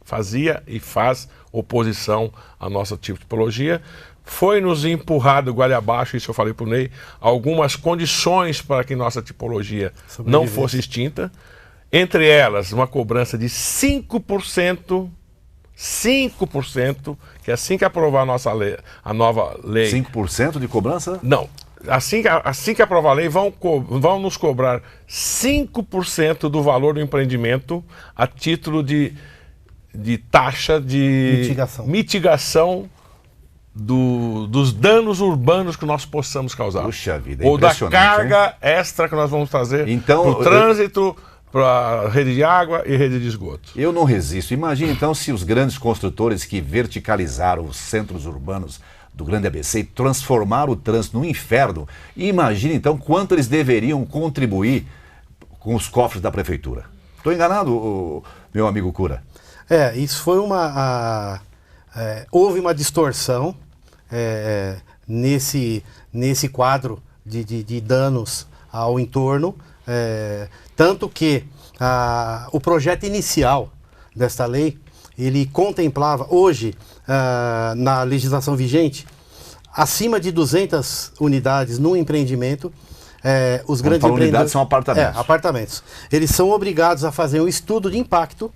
fazia e faz oposição à nossa tipologia. Foi-nos empurrado goela abaixo, isso eu falei para o Ney, algumas condições para que nossa tipologia não fosse extinta. Entre elas, uma cobrança de 5%, que assim que aprovar a nova lei... 5% de cobrança? Não. Assim que aprovar a lei, vão nos cobrar 5% do valor do empreendimento a título de taxa de mitigação dos danos urbanos que nós possamos causar. Puxa vida, ou da carga, hein? extra que nós vamos fazer então, para o trânsito, para a rede de água e rede de esgoto. Eu não resisto. Imagine então se os grandes construtores que verticalizaram os centros urbanos do Grande ABC e transformaram o trânsito num inferno. E imagine então quanto eles deveriam contribuir com os cofres da prefeitura. Estou enganado, meu amigo Cura? Isso foi houve uma distorção nesse quadro de danos ao entorno, tanto que o projeto inicial desta lei, ele contemplava, hoje, na legislação vigente, acima de 200 unidades num empreendimento, os grandes empreendedores... unidades são apartamentos. Apartamentos. Eles são obrigados a fazer um estudo de impacto.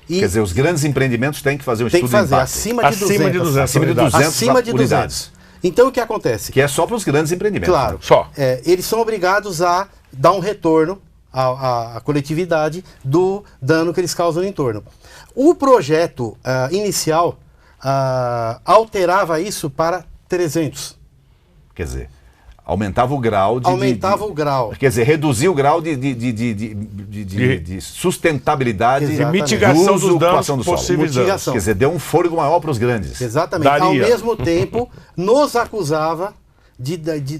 Quer dizer, os grandes empreendimentos têm que fazer um estudo de impacto. Acima de 200 unidades. Então, o que acontece? Que é só para os grandes empreendimentos. Claro. Né? Só. Eles são obrigados a dar um retorno à coletividade do dano que eles causam no entorno. O projeto inicial alterava isso para 300. Quer dizer, Aumentava o grau de... Aumentava o grau. Quer dizer, reduzia o grau de sustentabilidade De De mitigação dos danos possíveis. Mitigação. Quer dizer, deu um fôlego maior para os grandes. Exatamente. Daria. Ao mesmo tempo, nos acusava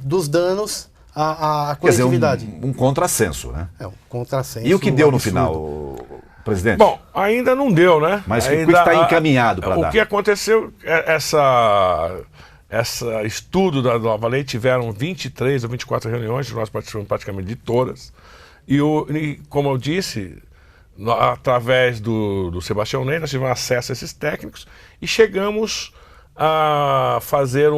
dos danos à Quer dizer, coletividade. um contrassenso, né? É um contrassenso. E o que deu no absurdo. final, presidente? Bom, ainda não deu, né? Mas o ainda, que está encaminhado para dar? O que aconteceu, essa estudo da Nova Lei, tiveram 23 ou 24 reuniões, nós participamos praticamente de todas. E como eu disse, através do Sebastião Ney, nós tivemos acesso a esses técnicos e chegamos a fazer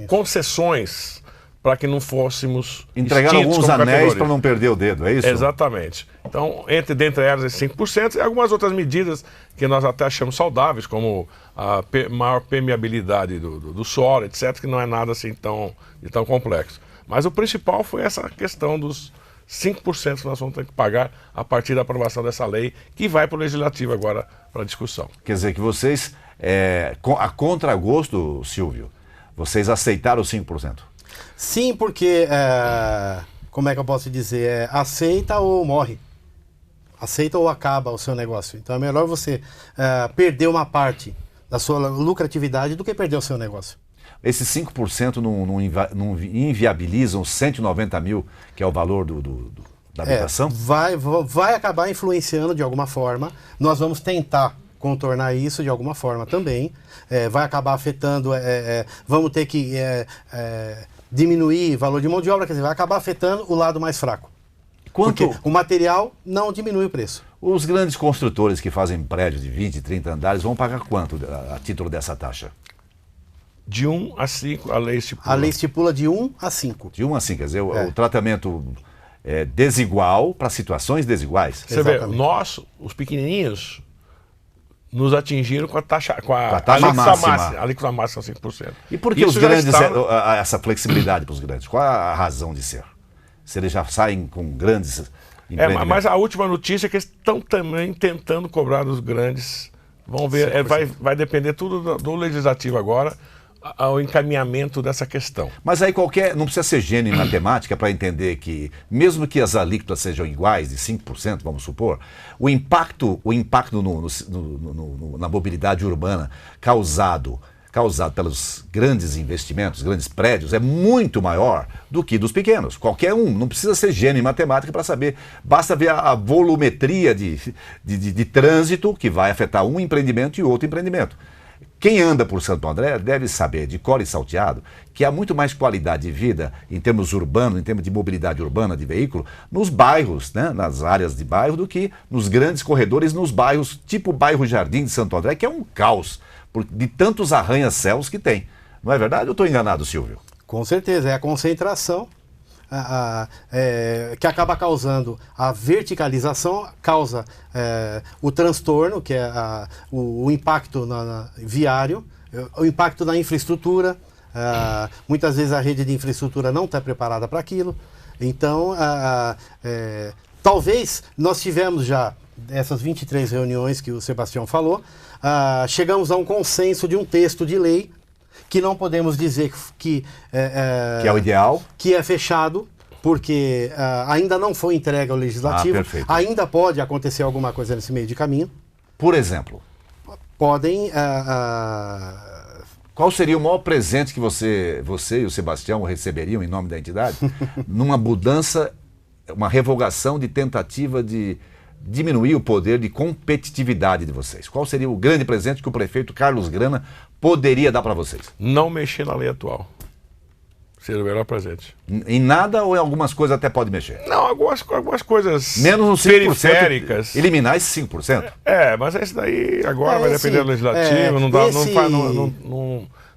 concessões para que não fôssemos entregaram extintos alguns como anéis categoria. para não perder o dedo, é isso? Exatamente. Então, dentre elas, esses 5% e algumas outras medidas que nós até achamos saudáveis, como a maior permeabilidade do solo, etc., que não é nada assim tão complexo. Mas o principal foi essa questão dos 5% que nós vamos ter que pagar a partir da aprovação dessa lei, que vai para o Legislativo agora para discussão. Quer dizer que vocês, a contragosto, Silvio, vocês aceitaram os 5%? Sim, porque, como é que eu posso dizer, aceita ou morre. Aceita ou acaba o seu negócio. Então é melhor você perder uma parte da sua lucratividade do que perder o seu negócio. Esses 5% não inviabilizam os 190 mil, que é o valor da habitação? Vai acabar influenciando de alguma forma. Nós vamos tentar contornar isso de alguma forma também. Vai acabar afetando, vamos ter que diminuir o valor de mão de obra, quer dizer, vai acabar afetando o lado mais fraco. Porque o material não diminui o preço. Os grandes construtores que fazem prédios de 20, 30 andares vão pagar quanto a título dessa taxa? De 1 a 5, a lei estipula. A lei estipula de 1 a 5. De 1 a 5, quer dizer, o tratamento é desigual para situações desiguais. Você vê, Exatamente. nós, os pequenininhos, nos atingiram com a taxa, taxa máxima. A alíquota máxima 5%. E por que Isso os já grandes, está- essa flexibilidade para os grandes? Qual a razão de ser? Se eles já saem com grandes empreendimentos? Mas a última notícia é que eles estão também tentando cobrar dos grandes. Vamos ver, vai depender tudo do Legislativo agora, ao encaminhamento dessa questão. Mas aí não precisa ser gênio em matemática para entender que, mesmo que as alíquotas sejam iguais, de 5%, vamos supor, o impacto na mobilidade urbana causado pelos grandes investimentos, grandes prédios, é muito maior do que dos pequenos. Qualquer um, não precisa ser gênio em matemática para saber, basta ver a volumetria de trânsito que vai afetar um empreendimento e outro empreendimento. Quem anda por Santo André deve saber, de cor e salteado, que há muito mais qualidade de vida em termos urbanos, em termos de mobilidade urbana de veículo, nos bairros, né, nas áreas de bairro, do que nos grandes corredores, nos bairros, tipo o bairro Jardim de Santo André, que é um caos de tantos arranha-céus que tem. Não é verdade ou estou enganado, Silvio? Com certeza, é a concentração que acaba causando a verticalização, causa o transtorno, que é o impacto viário, o impacto na infraestrutura. Muitas vezes a rede de infraestrutura não está preparada para aquilo. Então, talvez nós tivemos já essas 23 reuniões que o Sebastião falou, chegamos a um consenso de um texto de lei que não podemos dizer que é o ideal, que é fechado, porque ainda não foi entregue ao Legislativo. Ainda pode acontecer alguma coisa nesse meio de caminho. Por exemplo? Podem... Qual seria o maior presente que você e o Sebastião receberiam em nome da entidade numa mudança, uma revogação de tentativa de diminuir o poder de competitividade de vocês? Qual seria o grande presente que o prefeito Carlos Grana poderia dar para vocês? Não mexer na lei atual. Seria o melhor presente. Em nada ou em algumas coisas até pode mexer? Não, algumas coisas menos uns 5%, periféricas. Eliminar esses 5%? Mas esse daí agora vai depender do Legislativo,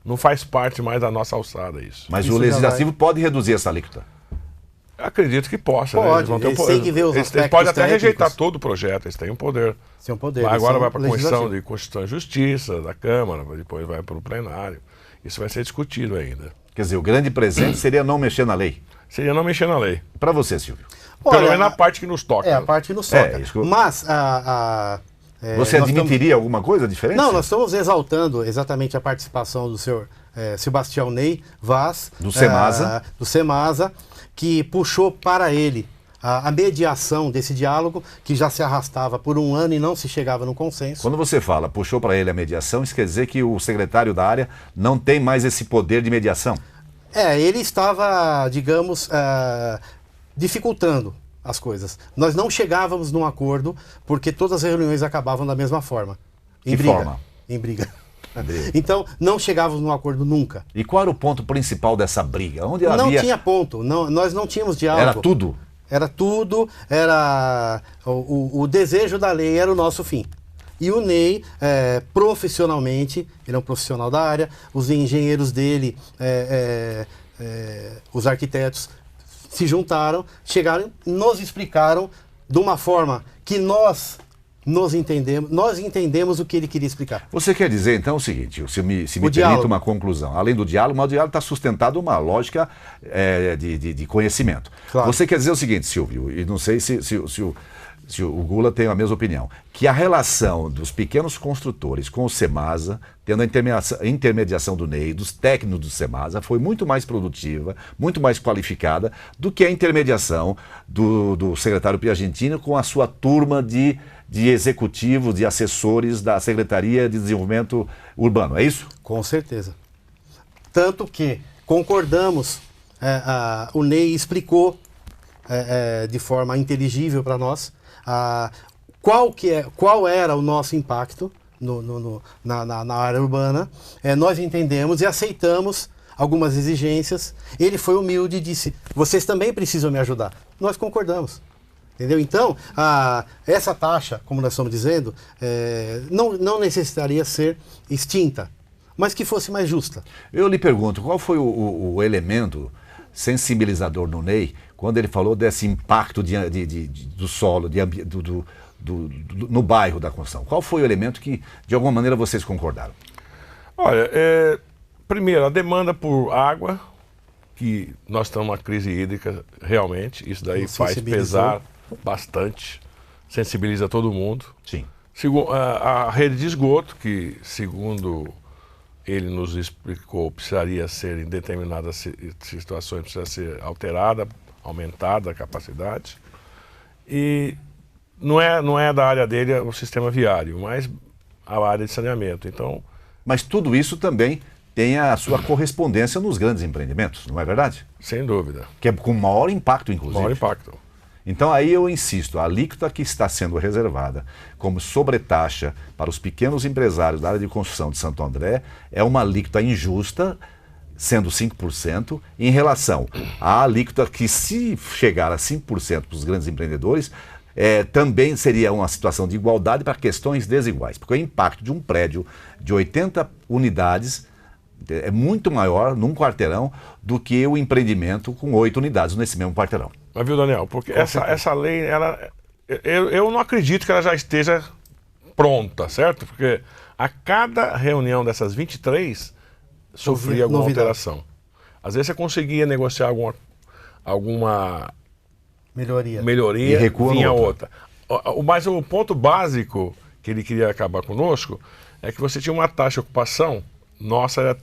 não faz parte mais da nossa alçada isso. Mas o Legislativo pode reduzir essa alíquota? Acredito que possa. Pode, né? eles têm que ver os aspectos eles podem até técnicos. rejeitar todo o projeto, eles têm um poder. Tem um poder. Agora vai para a Comissão de Constituição e Justiça da Câmara, depois vai para o plenário. Isso vai ser discutido ainda. Quer dizer, o grande presente seria não mexer na lei? Seria não mexer na lei. Para você, Silvio? Pelo menos na parte que nos toca. A parte que nos toca. Mas você admitiria alguma coisa diferente? Não, nós estamos exaltando exatamente a participação do senhor Sebastião Ney Vaz, Do Semasa, que puxou para ele a mediação desse diálogo, que já se arrastava por um ano e não se chegava no consenso. Quando você fala, puxou para ele a mediação, isso quer dizer que o secretário da área não tem mais esse poder de mediação? Ele estava, digamos, dificultando as coisas. Nós não chegávamos num acordo porque todas as reuniões acabavam da mesma forma. Que forma? Em briga. Então, não chegávamos num acordo nunca. E qual era o ponto principal dessa briga? Onde Não havia... tinha ponto, nós não tínhamos diálogo. Era tudo? Era tudo, o desejo da lei era o nosso fim. E o Ney, profissionalmente, ele é um profissional da área, os engenheiros dele, os arquitetos, se juntaram, chegaram, nos explicaram de uma forma que nós entendemos o que ele queria explicar. Você quer dizer, então, o seguinte, se me permite diálogo. uma conclusão. Além do diálogo, mas o diálogo está sustentado uma lógica de conhecimento. Claro. Você quer dizer o seguinte, Silvio, e não sei se o Gula tem a mesma opinião, que a relação dos pequenos construtores com o Semasa, tendo a intermediação do Ney, dos técnicos do Semasa, foi muito mais produtiva, muito mais qualificada do que a intermediação do secretário Piagentini com a sua turma de executivos, de assessores da Secretaria de Desenvolvimento Urbano, é isso? Com certeza. Tanto que concordamos, o Ney explicou de forma inteligível para nós qual era o nosso impacto na área urbana. Nós entendemos e aceitamos algumas exigências. Ele foi humilde e disse, vocês também precisam me ajudar. Nós concordamos. Entendeu? Então, essa taxa, como nós estamos dizendo, não necessitaria ser extinta, mas que fosse mais justa. Eu lhe pergunto, qual foi o elemento sensibilizador no Ney quando ele falou desse impacto do solo, no bairro da construção? Qual foi o elemento que, de alguma maneira, vocês concordaram? Olha, primeiro, a demanda por água, que nós estamos numa crise hídrica realmente, isso daí faz pesar bastante, sensibiliza todo mundo. Sim. A rede de esgoto, que segundo ele nos explicou, precisaria ser, em determinadas situações, precisa ser alterada, aumentada a capacidade. E não é da área dele o sistema viário, mas a área de saneamento. Então, mas tudo isso também tem a sua correspondência nos grandes empreendimentos, não é verdade? Sem dúvida. Que é com maior impacto, inclusive. Maior impacto. Então aí eu insisto, a alíquota que está sendo reservada como sobretaxa para os pequenos empresários da área de construção de Santo André é uma alíquota injusta, sendo 5%, em relação à alíquota que, se chegar a 5% para os grandes empreendedores, também seria uma situação de igualdade para questões desiguais, porque o impacto de um prédio de 80 unidades é muito maior num quarteirão do que o empreendimento com 8 unidades nesse mesmo quarteirão. Mas viu, Daniel, porque essa lei, eu não acredito que ela já esteja pronta, certo? Porque a cada reunião dessas 23 sofria alguma alteração. Às vezes você conseguia negociar alguma melhoria e vinha outra. Mas o ponto básico que ele queria acabar conosco é que você tinha uma taxa de ocupação nossa.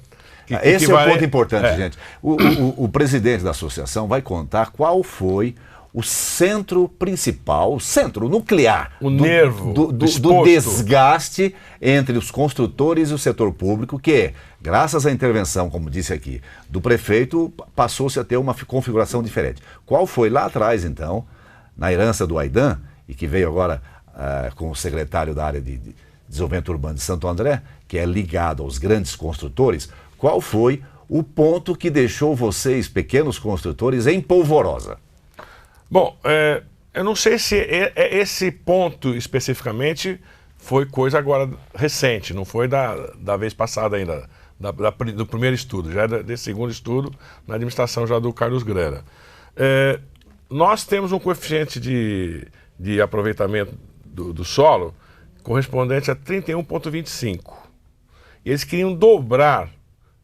Esse é o ponto importante, gente. O presidente da associação vai contar qual foi o centro principal, o centro nuclear, o nervo do desgaste entre os construtores e o setor público, que, graças à intervenção, como disse aqui, do prefeito, passou-se a ter uma configuração diferente. Qual foi lá atrás, então, na herança do Aidan, e que veio agora com o secretário da área de desenvolvimento urbano de Santo André, que é ligado aos grandes construtores, qual foi o ponto que deixou vocês, pequenos construtores, em polvorosa? Bom, eu não sei se esse ponto especificamente foi coisa agora recente, não foi da vez passada ainda, do primeiro estudo, já é desse segundo estudo na administração já do Carlos Grera. Nós temos um coeficiente de aproveitamento do solo correspondente a 31,25. E eles queriam dobrar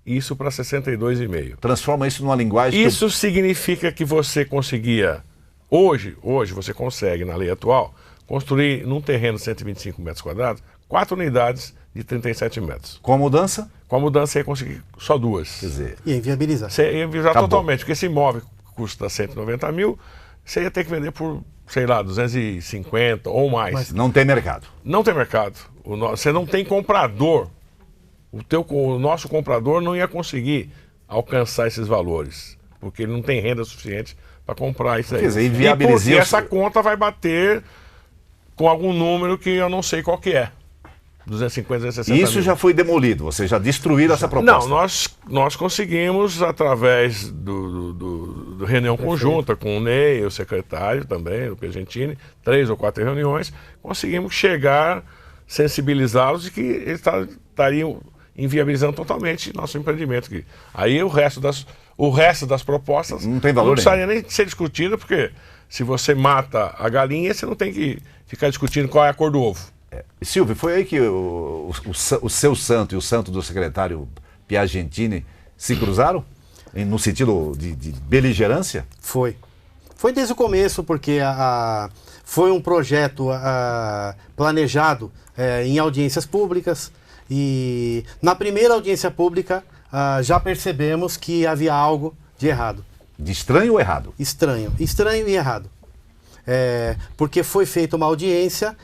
isso para 62,5. Transforma isso numa linguagem... Isso significa que você conseguia... Hoje você consegue, na lei atual, construir num terreno de 125 metros quadrados 4 unidades de 37 metros. Com a mudança? Com a mudança, você ia conseguir só 2. Quer dizer, E inviabilizar. Você ia inviabilizar Acabou. totalmente, porque esse imóvel custa 190 mil, você ia ter que vender por, sei lá, 250 ou mais. não tem mercado. Não tem mercado. Você não tem comprador. O nosso comprador não ia conseguir alcançar esses valores, porque ele não tem renda suficiente para comprar isso aí. Quer dizer, E inviabilizar porque essa conta vai bater com algum número que eu não sei qual que é. 250, 260 E isso mil. já foi demolido, vocês já destruíram essa proposta. Não, nós conseguimos, através do reunião conjunta com o Ney, o secretário também, o Piagentini, 3 ou 4 reuniões, conseguimos chegar, sensibilizá-los de que eles estariam inviabilizando totalmente nosso empreendimento. Aí o resto das propostas não tem valor não precisaria nem ser discutido, porque se você mata a galinha, você não tem que ficar discutindo qual é a cor do ovo. Silvio, foi aí que o seu santo e o santo do secretário Piagentini se cruzaram? No sentido de beligerância? Foi. Foi desde o começo, porque foi um projeto planejado em audiências públicas. E na primeira audiência pública já percebemos que havia algo de errado. De estranho ou errado? Estranho e errado. Porque foi feita uma audiência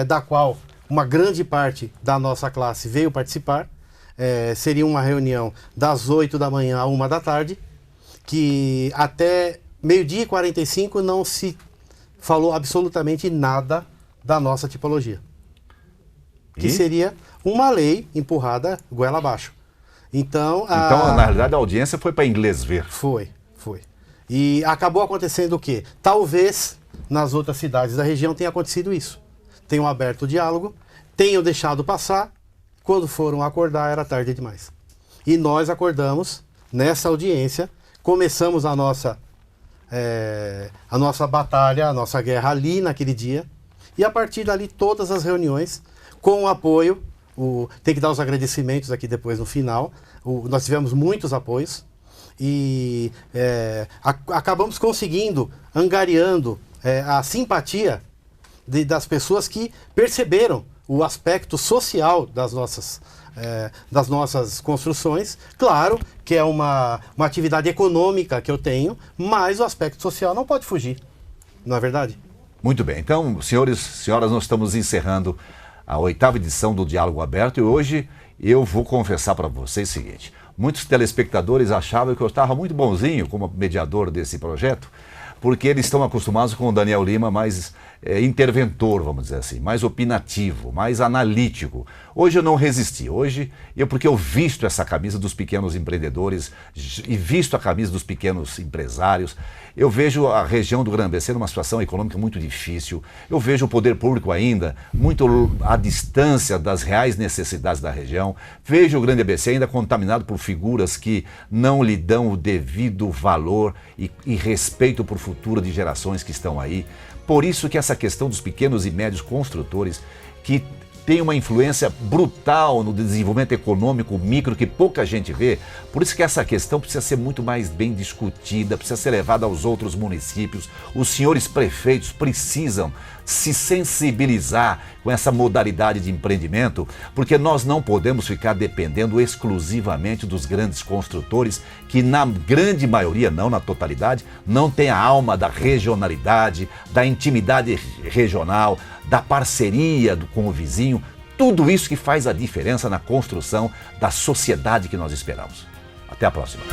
da qual uma grande parte da nossa classe veio participar. Seria uma reunião das 8 da manhã à 1 da tarde, que até meio-dia e 45 não se falou absolutamente nada da nossa tipologia. Que seria uma lei empurrada goela abaixo. Então, na realidade, a audiência foi para inglês ver. Foi. E acabou acontecendo o quê? Talvez nas outras cidades da região tenha acontecido isso. Tenham aberto o diálogo, tenham deixado passar, quando foram acordar era tarde demais. E nós acordamos nessa audiência, começamos a nossa batalha, a nossa guerra ali naquele dia, e a partir dali todas as reuniões, com o apoio, tem que dar os agradecimentos aqui depois no final, nós tivemos muitos apoios, e acabamos conseguindo, angariando a simpatia das pessoas que perceberam o aspecto social das nossas construções. Claro que é uma atividade econômica que eu tenho, mas o aspecto social não pode fugir, não é verdade? Muito bem, então, senhores e senhoras, nós estamos encerrando a 8ª edição do Diálogo Aberto e hoje eu vou confessar para vocês o seguinte: muitos telespectadores achavam que eu estava muito bonzinho como mediador desse projeto, porque eles estão acostumados com o Daniel Lima mais interventor, vamos dizer assim, mais opinativo, mais analítico. Hoje eu não resisti, porque eu visto essa camisa dos pequenos empreendedores e visto a camisa dos pequenos empresários. Eu vejo a região do Grande-ABC numa situação econômica muito difícil, eu vejo o poder público ainda muito à distância das reais necessidades da região, vejo o Grande-ABC ainda contaminado por figuras que não lhe dão o devido valor e respeito por futuro de gerações que estão aí. Por isso que essa questão dos pequenos e médios construtores, que tem uma influência brutal no desenvolvimento econômico micro que pouca gente vê, por isso que essa questão precisa ser muito mais bem discutida, precisa ser levada aos outros municípios. Os senhores prefeitos precisam se sensibilizar com essa modalidade de empreendimento, porque nós não podemos ficar dependendo exclusivamente dos grandes construtores, que na grande maioria, não na totalidade, não tem a alma da regionalidade, da intimidade regional, da parceria com o vizinho, tudo isso que faz a diferença na construção da sociedade que nós esperamos. Até a próxima.